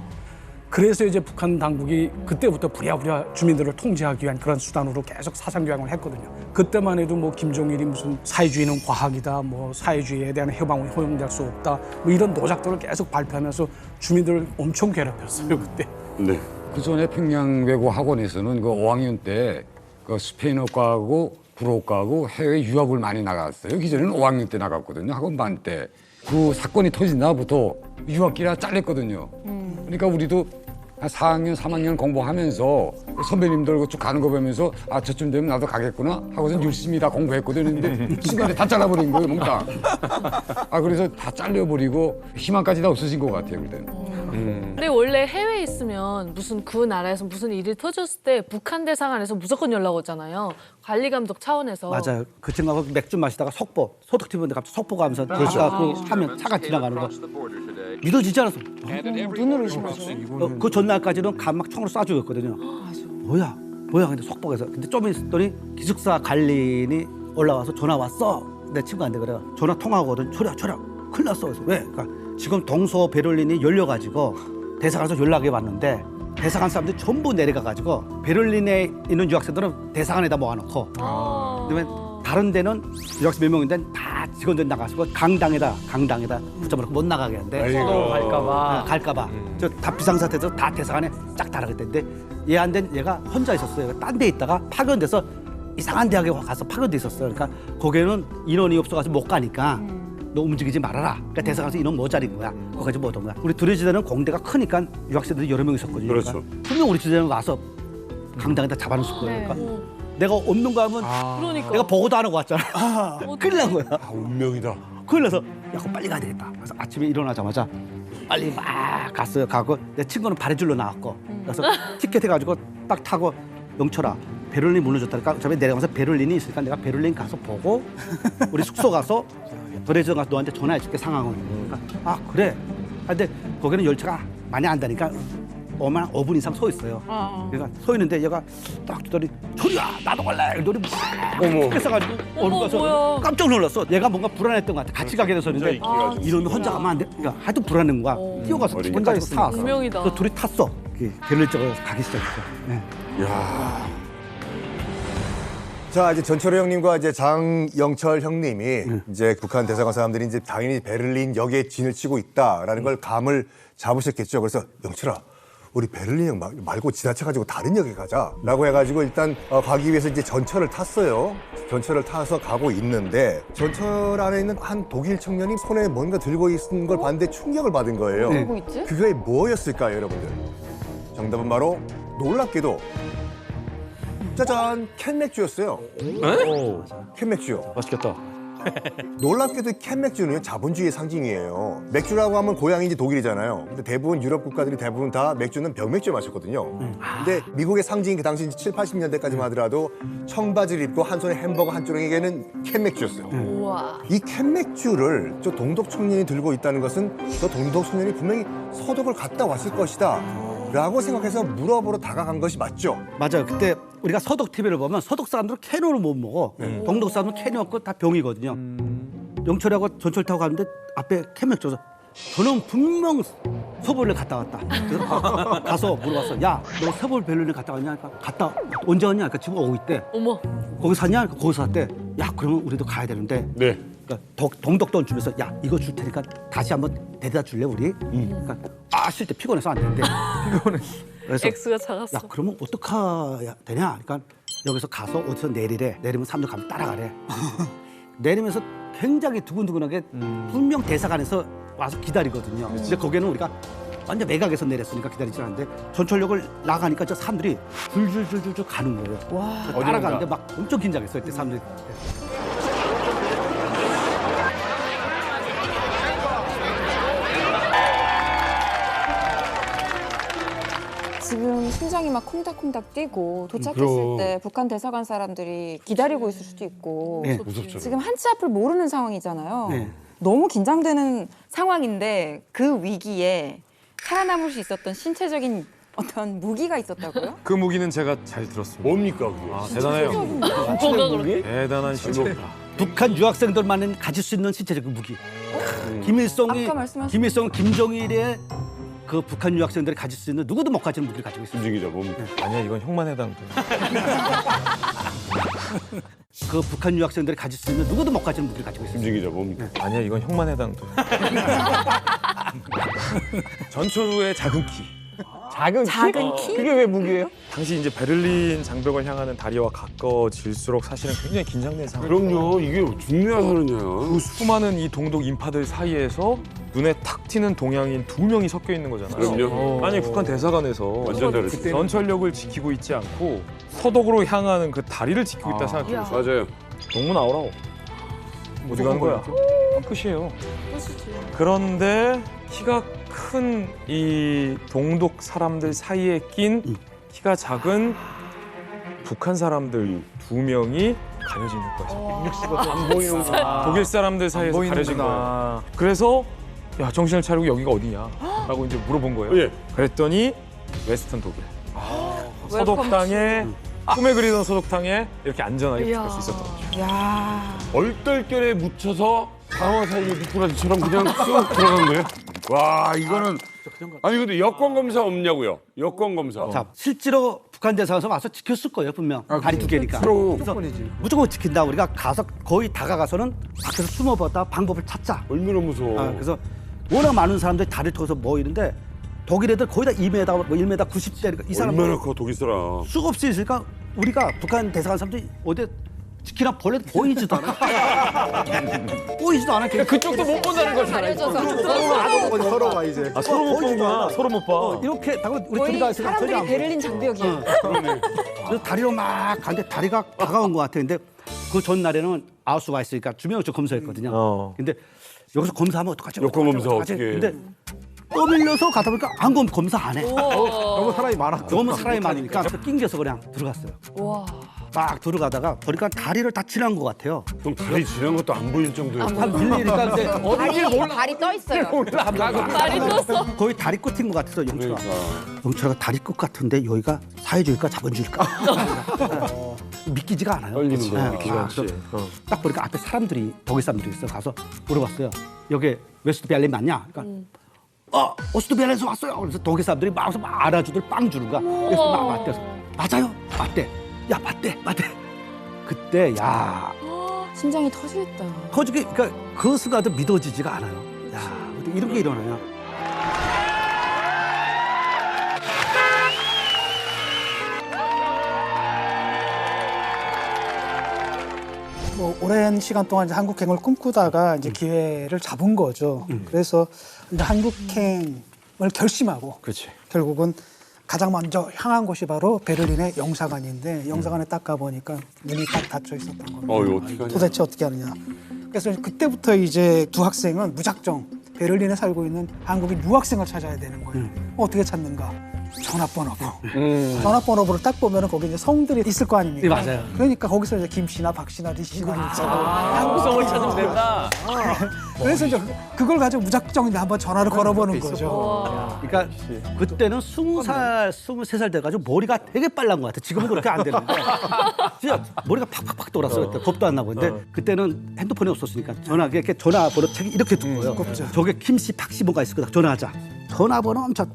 [SPEAKER 12] 그래서 이제 북한 당국이 그때부터 부랴부랴 주민들을 통제하기 위한 그런 수단으로 계속 사상교양을 했거든요. 그때만 해도 뭐 김정일이 무슨 사회주의는 과학이다, 뭐 사회주의에 대한 해방은 허용될 수 없다, 뭐 이런 노작들을 계속 발표하면서 주민들을 엄청 괴롭혔어요 그때.
[SPEAKER 4] 네.
[SPEAKER 11] 그 전에 평양 외고 학원에서는 그 5학년 때 그 스페인어과하고 불어과하고 해외 유학을 많이 나갔어요. 그 전에는 5학년 때 나갔거든요. 학원 반 때. 그 사건이 터진 날부터 유학기라 잘렸거든요. 그러니까 우리도 한 4학년, 3학년 공부하면서 선배님들 쭉 가는 거 보면서 아 저쯤 되면 나도 가겠구나 하고서 열심히 다 공부했거든요. 근데 중간에 다 잘라버린 거예요, 몽땅. 아 그래서 다 잘려버리고 희망까지 다 없어진 것 같아요, 그때는.
[SPEAKER 9] 근데 원래 해외에 있으면 무슨 그 나라에서 무슨 일이 터졌을 때 북한 대사관에서 무조건 연락 오잖아요. 관리 감독 차원에서.
[SPEAKER 6] 맞아요. 그 친구가 맥주 마시다가 속보, 소독팀인데 갑자기 속보가 하면서 하면 차가 지나가는 거 믿어지지 않았어.
[SPEAKER 2] 눈으로 의심하죠.
[SPEAKER 6] 그 전날까지는 막 총으로 쏴 죽였거든요. 뭐야? 근데 속보에서. 근데 좀 있더니 기숙사 관리인이 올라와서 전화 왔어. 내 친구한테 그래. 전화 통화하거든. 초려. 큰일 났어. 그래서 왜? 그러니까 지금 동서 베를린이 열려가지고 대사관에서 연락이 왔는데 대사관 사람들이 전부 내려가가지고 베를린에 있는 유학생들은 대사관에다 모아놓고 그다음에 다른 데는 유학생 몇 명인데 다 직원들 나가서 강당에다 붙잡아놓고 못 나가게 한대.
[SPEAKER 3] 또 갈까봐.
[SPEAKER 6] 갈까봐. 저 다 비상사태에서 다 대사관에 쫙 달아갔는데 얘 안 된 얘가 혼자 있었어요. 딴 데 있다가 파견돼서 이상한 대학에 가서 파견돼 있었어요. 그러니까 거기에는 인원이 없어가지고 못 가니까 너 움직이지 말아라. 그러니까 대사관에서 인원 모자린 거야. 거기까지 못 온 거야. 우리 두레지대는 공대가 크니까 유학생들이 여러 명 있었거든요.
[SPEAKER 4] 그렇죠.
[SPEAKER 6] 분명 우리 지대는 와서 강당에다 잡아놓을 거예요. 그러니까 내가 없는 거 하면
[SPEAKER 9] 그러니까.
[SPEAKER 6] 내가 보고도 안 하고 왔잖아. 큰일 난 거야.
[SPEAKER 4] 운명이다.
[SPEAKER 6] 큰일 나서 야, 그럼 빨리 가야 되겠다. 그래서 아침에 일어나자마자 빨리 막 갔어요. 가고 내 친구는 바레줄로 나왔고 그래서 티켓 해가지고 딱 타고 영철아 베를린이 무너졌다니까 어차피 내려가면서 베를린이 있으니까 내가 베를린 가서 보고 우리 숙소 가서 드레즈덴 가서 너한테 전화해줄게 상황을. 그러니까 아 그래. 근데 거기는 열차가 많이 안 다니까 5분 이상 서 있어요. 그러니까 서 있는데 얘가 딱 주더니 철이야 나도 갈래. 너를 막 뺏어가지고 얼굴 가서 깜짝 놀랐어. 얘가 뭔가 불안했던 것 같아. 같이 가게 돼서는데 이러면 혼자 가면 안 돼. 그러니까 하도 불안한 거야. 뛰어가서 혼자 타왔어.
[SPEAKER 9] 운명이다.
[SPEAKER 6] 그래서 둘이 탔어. 베를린 쪽으로 가기 시작했어. 네.
[SPEAKER 7] 야. 자, 이제 전철호 형님과 이제 장영철 형님이 이제 북한 대사관 사람들이 이제 당연히 베를린 역에 진을 치고 있다라는 걸 감을 잡으셨겠죠. 그래서 영철아, 우리 베를린 역 말고 지나쳐가지고 다른 역에 가자라고 해가지고 일단 가기 위해서 이제 전철을 탔어요. 전철을 타서 가고 있는데 전철 안에 있는 한 독일 청년이 손에 뭔가 들고 있는 걸 봤는데 충격을 받은 거예요.
[SPEAKER 2] 들고 있지?
[SPEAKER 7] 그게 뭐였을까요, 여러분들? 정답은 바로 놀랍게도 짜잔 캔 맥주였어요. 캔 맥주.
[SPEAKER 5] 맛있겠다.
[SPEAKER 7] 놀랍게도 캔 맥주는 자본주의의 상징이에요. 맥주라고 하면 고향이 이제 독일이잖아요. 근데 대부분 유럽 국가들이 대부분 다 맥주는 병맥주 마셨거든요. 근데 미국의 상징이 그 당시 7, 80년대까지만 하더라도 청바지를 입고 한 손에 햄버거 한 조각에는 캔 맥주였어요.
[SPEAKER 9] 우와.
[SPEAKER 7] 이 캔 맥주를 저 동독 청년이 들고 있다는 것은 저 동독 청년이 분명히 서독을 갔다 왔을 것이다 라고 생각해서 물어보러 다가간 것이 맞죠?
[SPEAKER 6] 맞아요. 그때 우리가 서독 TV를 보면 서독 사람들은 캐논을 못 먹어. 동독 사람들은 캔이 없고 다 병이거든요. 영철하고 전철 타고 가는데 앞에 캔 맥주서 저는 분명 서울에 갔다 왔다. 그래서 가서 물어봤어. 야, 너 서울 벨리에 갔다 왔냐? 그러니까 갔다 언제 왔냐? 그러니까 지금 오고 있대.
[SPEAKER 9] 어머.
[SPEAKER 6] 거기 샀냐? 그러니까 거기 샀대. 야, 그러면 우리도 가야 되는데.
[SPEAKER 4] 네.
[SPEAKER 6] 그러니까 동독 돈 주면서 야, 이거 줄 테니까 다시 한번 데려다 줄래 우리? 그러니까 쉴 때 피곤해서 안 되는데. 그래서
[SPEAKER 9] X가 작았어.
[SPEAKER 6] 야, 그러면 어떡해야 되냐? 그러니까 여기서 가서 어디서 내리래. 내리면 사람들 가면 따라가래. 내리면서 굉장히 두근두근하게 분명 대사관에서 와서 기다리거든요. 근데 거기에는 우리가 완전 매각에서 내렸으니까 기다리지 않는데 전철역을 나가니까 저 사람들이 줄줄줄줄 가는 거예요.
[SPEAKER 2] 와.
[SPEAKER 6] 따라가는데 막 엄청 긴장했어요. 그때 사람들이.
[SPEAKER 2] 지금 심장이 막 콩닥콩닥 뛰고 도착했을
[SPEAKER 4] 그럼.
[SPEAKER 2] 때 북한 대사관 사람들이 기다리고 있을 수도 있고
[SPEAKER 6] 네.
[SPEAKER 4] 무섭죠.
[SPEAKER 2] 지금 한치 앞을 모르는 상황이잖아요.
[SPEAKER 6] 네.
[SPEAKER 2] 너무 긴장되는 상황인데 그 위기에 살아남을 수 있었던 신체적인 어떤 무기가 있었다고요?
[SPEAKER 5] 그 무기는 제가 잘 들었습니다.
[SPEAKER 4] 뭡니까 그게?
[SPEAKER 5] 아, 대단해요.
[SPEAKER 9] 뭐가 그렇게?
[SPEAKER 5] 대단한 실력.
[SPEAKER 6] 북한 유학생들만은 가질 수 있는 신체적 무기. 김일성이
[SPEAKER 2] 아까 말씀하신-
[SPEAKER 6] 김일성, 김정일의 그 북한 유학생들이 가질 수 있는 누구도 못 가지는 무기를 가지고 있습니다.
[SPEAKER 4] 김진기자 뭡니까?
[SPEAKER 5] 아니야, 이건 형만 해당돼.
[SPEAKER 6] 그 북한 유학생들이 가질 수 있는 누구도 못 가지는 무기를 가지고 있습니다.
[SPEAKER 4] 김진기자 뭡니까?
[SPEAKER 5] 아니야, 이건 형만 해당돼. 전초루의 작은 키.
[SPEAKER 3] 작은 키?
[SPEAKER 2] 작은 키?
[SPEAKER 3] 그게 왜 무기예요?
[SPEAKER 5] 당시 이제 베를린 장벽을 향하는 다리와 가까워질수록 사실은 굉장히 긴장된 상황.
[SPEAKER 4] 그럼요. 이게 중요한 사느냐.
[SPEAKER 5] 그 수많은 이 동독 인파들 사이에서 눈에 탁 튀는 동양인 2명이 섞여 있는 거잖아요.
[SPEAKER 4] 그럼요.
[SPEAKER 5] 아니 북한 대사관에서
[SPEAKER 4] 완전 다르지.
[SPEAKER 5] 전철역을 지키고 있지 않고 서독으로 향하는 그 다리를 지키고 있다 생각해요.
[SPEAKER 4] 맞아요.
[SPEAKER 5] 동무 나오라고. 어디 가는 거야? 끝이에요. 그런데 키가 큰 이 동독 사람들 사이에 낀 키가 작은 북한 사람들 2명이 가려져 있는 거죠.
[SPEAKER 3] 안 보이는구나.
[SPEAKER 5] 독일 사람들 사이에서 가려진 거예요. 그래서 야, 정신을 차리고 여기가 어디냐라고 이제 물어본 거예요.
[SPEAKER 4] 예.
[SPEAKER 5] 그랬더니 웨스턴 독일. 서독당에 꿈에 그리던 서독당에 이렇게 안전하게
[SPEAKER 9] 이야.
[SPEAKER 5] 갈 수 있었던 거죠.
[SPEAKER 2] 야.
[SPEAKER 4] 얼떨결에 묻혀서 강화 사이에 미꾸라지처럼 그냥 쑥 들어간 거예요? 와 이거는 아니 근데 여권 검사 없냐고요? 여권 검사.
[SPEAKER 6] 자, 실제로 북한 대사관에서 와서 지켰을 거예요, 분명. 다리 두 개니까.
[SPEAKER 4] 그럼.
[SPEAKER 6] 그래서 무조건 지킨다. 우리가 가서 거의 다가가서는 밖에서 숨어보다 방법을 찾자.
[SPEAKER 4] 얼마나 무서워.
[SPEAKER 6] 그래서 워낙 많은 사람들이 다리를 터서 모이는데 독일 애들 거의 다 2m, 뭐 1m 90대 이 사람
[SPEAKER 4] 얼마나 커 독일 사람.
[SPEAKER 6] 수없이 있으니까 우리가 북한 대사관 사람들이 어디 지키나 벌레 보이지도 않아. 보이지도 않아.
[SPEAKER 3] 그쪽도 못 본다는 거잖아요.
[SPEAKER 1] 서로가 이제.
[SPEAKER 5] 아, 서로 못 보구나. 서로 못 봐.
[SPEAKER 6] 이렇게 다가 우리
[SPEAKER 2] 거의
[SPEAKER 6] 둘이 가서
[SPEAKER 2] 사람들이 베를린 장벽이에요.
[SPEAKER 6] 그래서 다리로 막 가는데 다리가 다가온 것 같아. 근데 그 전날에는 아우스바이스니까 주명을 검사했거든요. 근데 여기서 검사하면 어떡하지?
[SPEAKER 4] 여권 검사
[SPEAKER 6] 어떡하지?
[SPEAKER 4] 어떻게?
[SPEAKER 6] 근데 떠밀려서 가다 보니까 안 검사 안 해.
[SPEAKER 1] 너무 사람이 많아.
[SPEAKER 6] 너무 사람이 많으니까 낑겨서 그냥 들어갔어요.
[SPEAKER 2] 와.
[SPEAKER 6] 막 들어가다가 보니까 다리를 다 지난 것 같아요.
[SPEAKER 4] 그럼 다리 지난 것도 안 보일 정도예요.
[SPEAKER 6] 한 밀리니까 근데
[SPEAKER 2] 발이 떠 있어요.
[SPEAKER 9] 말이 떴어.
[SPEAKER 6] 거의 다리 끝인 것 같아서 영철아. 영철아가 다리 끝 같은데 여기가 사회주의일까 자본주의일까? 믿기지가 않아요.
[SPEAKER 4] 떨리는 거야.
[SPEAKER 6] 네, 그래서 딱 보니까 앞에 사람들이 독일 사람들이 있어. 가서 물어봤어요. 여기 웨스트 베를린 맞냐? 그러니까 웨스트 베를린에서 왔어요. 그래서 독일 사람들이 막 알아주들 빵 주는 거야. 그래서 막 맞대서 맞아요, 맞대. 야 맞대. 그때 야
[SPEAKER 2] 심장이 터지겠다.
[SPEAKER 6] 터지게 그러니까 그 순간도 믿어지지가 않아요. 야 어떻게 이런 게 일어나냐?
[SPEAKER 8] 뭐 오랜 시간 동안 이제 한국행을 꿈꾸다가 이제 기회를 잡은 거죠. 그래서 이제 한국행을 결심하고
[SPEAKER 5] 그렇지.
[SPEAKER 8] 결국은 가장 먼저 향한 곳이 바로 베를린의 영사관인데 영사관에 딱 가보니까 문이 딱 닫혀 있었던 겁니다.
[SPEAKER 4] 이거 어떻게 하냐?
[SPEAKER 8] 도대체 어떻게 하느냐. 그래서 그때부터 이제 두 학생은 무작정 베를린에 살고 있는 한국인 유학생을 찾아야 되는 거예요. 어떻게 찾는가? 전화번호부. 전화번호부를 딱 보면은 거기 이제 성들이 있을 거 아닙니까?
[SPEAKER 6] 네, 맞아요.
[SPEAKER 8] 그러니까 거기서 이제 김 씨나 박 씨나 리 씨나
[SPEAKER 3] 한국성을 찾으면 된다.
[SPEAKER 8] 그래서 이제 그걸 가지고 무작정 이제 한번 전화를 걸어보는 거죠.
[SPEAKER 6] 그러니까 그때는 20살, 23살 돼가지고 머리가 되게 빨란 것 같아. 지금은 그렇게 안 되는데 진짜 머리가 팍팍팍 돌았어. 그때 겁도 안 나고. 근데 그때는 핸드폰이 없었으니까 전화기에 이렇게 전화번호 책이 이렇게 두꺼워요. 저게 김씨, 박씨 뭐가 있을 거다. 전화하자. 전화번호 엄청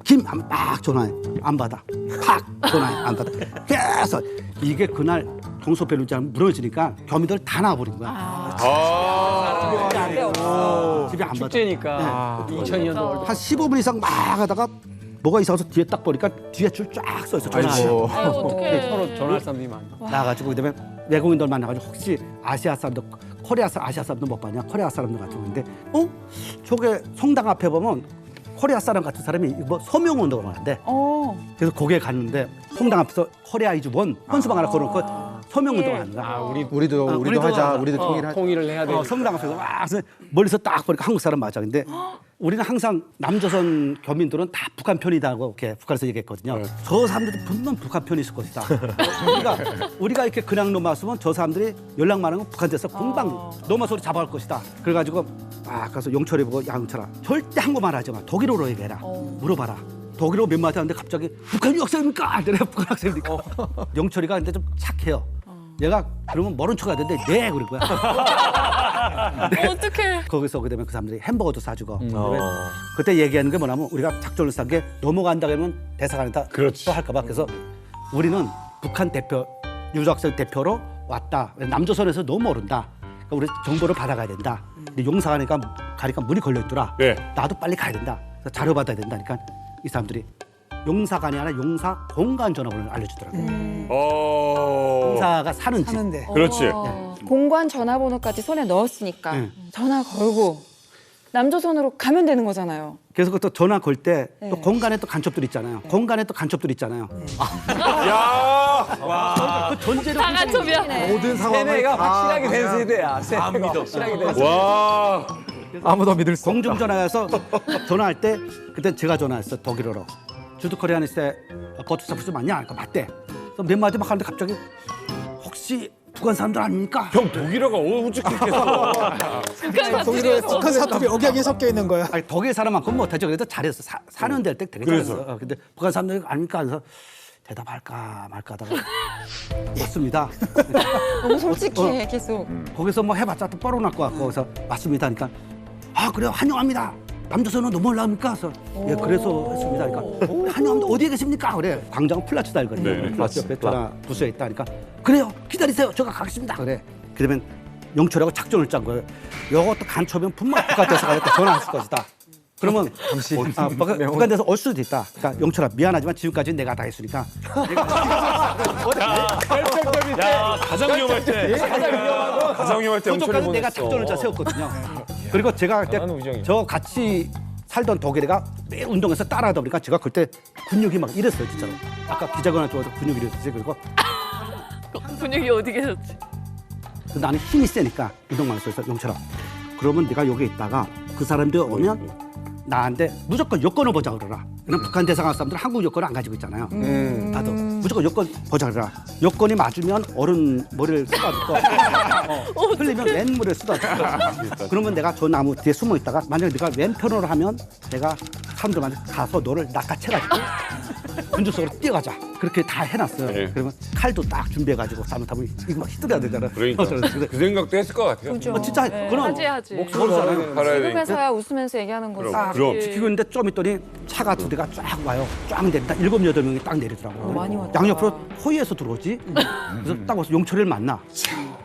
[SPEAKER 6] 막 전화해. 안 받아. 팍 전화해. 안 받아. 계속 이게 그날 동서 베를린 무너지니까 교민들 다 나와버린 거야. 집에 안 받아.
[SPEAKER 3] 축제니까. 2002년도
[SPEAKER 6] 한 15분 이상 막 하다가 뭐가 이상해서 뒤에 딱 보니까 뒤에 줄 쫙 써 있어. 전화하자.
[SPEAKER 3] 서로 전화할 사람들이 많아.
[SPEAKER 6] 나가지고 그다음에 외국인들 만나가지고 혹시 아시아 사람들, 아시아 사람들 못 봤냐? 코리아 사람들 같은 건데, 저게 성당 앞에 보면 코리아 사람 같은 사람이 뭐 서명 운동을 하는데, 그래서 거기에 갔는데 성당 앞에서 코리아 이즈 원 헌수방 하나 걸어놓고 서명 운동을 하는 거야.
[SPEAKER 1] 우리도 하자. 우리도
[SPEAKER 3] 통일을 해야 돼.
[SPEAKER 6] 성당 앞에서 막 멀리서 딱 보니까 한국 사람 맞아. 근데 우리는 항상 남조선 교민들은 다 북한 편이다고 이렇게 북한에서 얘기했거든요. 저 사람들이 분명 북한 편이 있을 것이다. 우리가 이렇게 그냥 넘어왔으면 저 사람들이 연락만 하면 북한 데서 금방 넘어서 우리 잡아갈 것이다. 그래가지고 가서 용철이 보고 야 용철아 절대 한국말 하지 마. 독일어로 얘기해라. 물어봐라. 독일어 몇 마디 하는데 갑자기 북한 유학생입니까? 내가 북한 학생입니까? 영철이가 근데 좀 착해요. 얘가 그러면 모른 척 하던데 네 그럴 거야.
[SPEAKER 9] 어떡해.
[SPEAKER 6] 거기서 그다음에 그 사람들이 햄버거도 사주고 그때 얘기하는 게 뭐냐면 우리가 작전을 싼 게 넘어간다 그러면 대사관에다 또 할까 봐. 그래서 우리는 북한 대표 유학생 대표로 왔다. 남조선에서 너무 모른다. 그러니까 우리 정보를 받아가야 된다. 근데 용사가니까 가니까 문이 걸려 있더라. 나도 빨리 가야 된다. 그래서 자료 받아야 된다니까 이 사람들이 용사관이 아니라 용사 공간 전화번호를 알려주더라고요. 용사가 사는데.
[SPEAKER 4] 그렇지.
[SPEAKER 2] 공관 전화번호까지 손에 넣었으니까 전화 걸고 남조선으로 가면 되는 거잖아요.
[SPEAKER 6] 그래서 그것도 전화 걸 때 또 공간에 또 간첩들 있잖아요. 공간에 또 간첩들 있잖아요.
[SPEAKER 4] 야!
[SPEAKER 6] 그 전제력
[SPEAKER 9] 다 간첩이야.
[SPEAKER 1] 모든 상황을
[SPEAKER 3] 세대가
[SPEAKER 1] 다
[SPEAKER 3] 확실하게 된 세대야. 세대가 확실하게 된 세대.
[SPEAKER 4] 와.
[SPEAKER 1] 아무도 믿을 수 없다.
[SPEAKER 6] 공중전화해서 전화할 때 그때 제가 전화했어. 독일어로. 주드코리아니스에 버투사프스 맞냐? 그러니까 맞대. 그래서 몇 마디 막 하는데 갑자기 혹시 북한 사람들 아닙니까?
[SPEAKER 4] 형 독일어가 어떻게 했겠어?
[SPEAKER 8] 독일에 북한 사람들이 억양이 섞여 있는 거야.
[SPEAKER 6] 아니, 독일 사람만큼 못하죠. 그래도 잘했어. 4년 될 때 되게 잘했어. 근데 북한 사람들 아닙니까? 그래서 대답할까 말까 하다가 맞습니다.
[SPEAKER 2] 너무 솔직해 계속.
[SPEAKER 6] 거기서 뭐 해봤자 또 뻘어놓고 왔고 그래서 맞습니다. 그러니까 그래요 환영합니다. 남조선은 너무 올라옵니까? 그래서 예 그래서 했습니다. 그러니까 환영합니다. 어디에 계십니까? 그래 광장 플라츠다 이거든요.
[SPEAKER 4] 네,
[SPEAKER 6] 플라츠 옆에 전화 부스에 있다. 그러니까 그래요 기다리세요. 제가 가겠습니다. 그래. 그러면 영철하고 작전을 짠 거예요. 이것도 간첩이면 분명 북한 대사관에 전화했을 것이다. 그러면 당시 북한 대사 올 수도 있다. 그러니까 영철아 미안하지만 지금까지는 내가 다 했으니까.
[SPEAKER 5] 가장 위험할 때. 가장 위험할 때 영철이 보냈어.
[SPEAKER 6] 내가 작전을 짜 세웠거든요. 그리고 제가 그때 저 같이 살던 독일애가 매일 운동해서 따라하다 보니까 제가 그때 근육이 막 이랬어요 진짜로. 아까 기자관에 좋아서 근육이 이랬지. 그리고
[SPEAKER 9] 분위기 어디 계셨지?
[SPEAKER 6] 나는 힘이 세니까 운동만 해서 영철아 그러면 네가 여기 있다가 그 사람들 오면 나한테 무조건 여권을 보자 그러라. 왜냐면 북한 대사관 사람들 한국 여권을 안 가지고 있잖아요. 나도 무조건 여권 보자 그러라. 여권이 맞으면 어른 머리를 쏟아주고 틀리면 왼물에 쏟아주고. 그러면 내가 저 나무 뒤에 숨어 있다가 만약에 네가 왼편으로 하면 내가 사람들한테 가서 너를 낚아채가지고 군주 속으로 뛰어가자. 그렇게 다 해놨어요. 그러면 칼도 딱 준비해가지고 잘못하면 이거 막 휘둘려야 되잖아.
[SPEAKER 4] 그러니까 그 생각도 했을 것 같아요.
[SPEAKER 6] 진짜 그럼
[SPEAKER 9] 하지.
[SPEAKER 6] 목숨을
[SPEAKER 4] 팔아야
[SPEAKER 2] 지금에서야 웃으면서 얘기하는 거지.
[SPEAKER 4] 그럼.
[SPEAKER 6] 지키고 있는데 좀 있더니 차가 두 대가 쫙 와요. 쫙 내린다. 7, 8명이 딱 내리더라고요.
[SPEAKER 2] 많이 왔다.
[SPEAKER 6] 양옆으로 호위에서 들어오지. 그래서 딱 와서 용철이를 만나.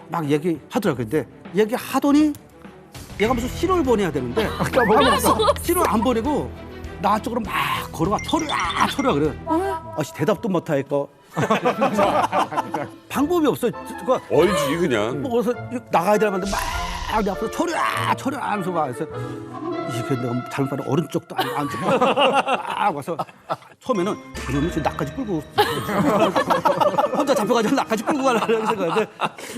[SPEAKER 6] 막 얘기하더라고요. 근데 얘기하더니 얘가 무슨 신호를 보내야 되는데 신호를 안 보내고 나 쪽으로 막 걸어와. 철이야 그래. 대답도 못하겠고 방법이 없어.
[SPEAKER 4] 얼지 그냥.
[SPEAKER 6] 뭐 어디서 나가야 되는데 막 내 앞으로 철이야 하면서 막 그래서 이 이게 내가 잘못 봤는데 오른쪽도 아니고 안쪽도 딱 와서 처음에는 그놈이 지금 나까지 끌고 혼자 잡혀가지고 나까지 끌고 가려고 생각했는데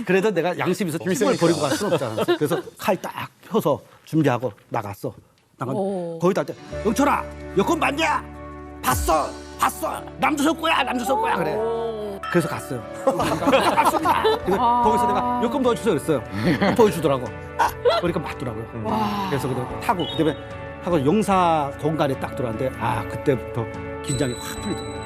[SPEAKER 6] 그래도 내가 양심이 있어 힘을 버리고 갈 수는 없잖아. 그래서 칼 딱 펴서 준비하고 나갔어. 거기다 할 때 영철아 여권 봤냐? 봤어 남조선 거야 그래. 그래서 갔어요. 맞습니다. 거기서 내가 여권 보여주세요 그랬어요. 보여주더라고. 그러니까 맞더라고요. 그래서 타고 그다음에 하고 용사 공간에 딱 들어왔는데 그때부터 긴장이 확 풀리더라고요.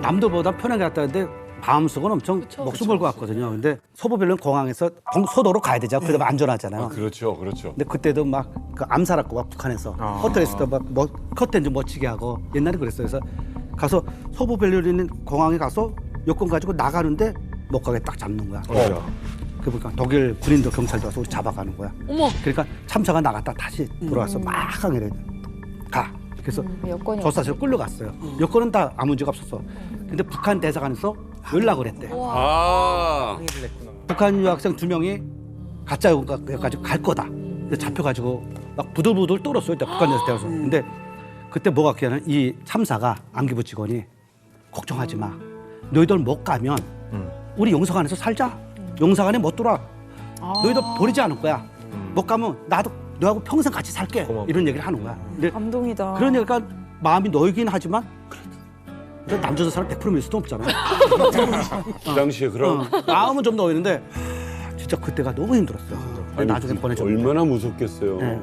[SPEAKER 6] 남들보다 편하게 갔다 왔는데 마음속은 엄청 목숨 걸고 갔거든요. 근데 소보벨론 공항에서 소도로 가야 되잖아요. 그래도 안전하잖아요.
[SPEAKER 4] 그렇죠.
[SPEAKER 6] 근데 그때도 막 그 암살했고 막 북한에서 호텔에서도 막 뭐 커튼 좀 멋지게 하고 옛날에 그랬어요. 그래서 가서 소보벨론 있는 공항에 가서 여권 가지고 나가는데 못 가게 딱 잡는 거야. 그러니까 독일 군인도 경찰도 와서 우리 잡아가는 거야.
[SPEAKER 9] 어머.
[SPEAKER 6] 그러니까 참사가 나갔다 다시 돌아와서 막 항해를 가. 그래서
[SPEAKER 2] 여권이
[SPEAKER 6] 조사실 끌려갔어요. 여권은 다 아무 문제가 없었어. 근데 북한 대사관에서 연락을 했대. 북한 유학생 2명이 가짜 여권 가지고 갈 거다. 근데 잡혀가지고 막 부들부들 떨었어요. 북한 대사관에서. 근데 그때 뭐가 기하냐면 이 참사가 안기부 직원이 걱정하지 마. 너희들 못 가면 우리 용사관에서 살자. 용사관에 못 돌아. 너희들 버리지 않을 거야. 못 가면 나도 너하고 평생 같이 살게. 이런 얘기를 하는 거야. 근데
[SPEAKER 2] 감동이다.
[SPEAKER 6] 그런 얘기가 마음이 놓이긴 하지만 남조선 사람 100% 밀 수도 없잖아요.
[SPEAKER 4] 그 당시에 그럼
[SPEAKER 6] 마음은 좀 놓이는데 진짜 그때가 너무 힘들었어요. 나중에 보내줘.
[SPEAKER 4] 얼마나 무섭겠어요.
[SPEAKER 6] 네.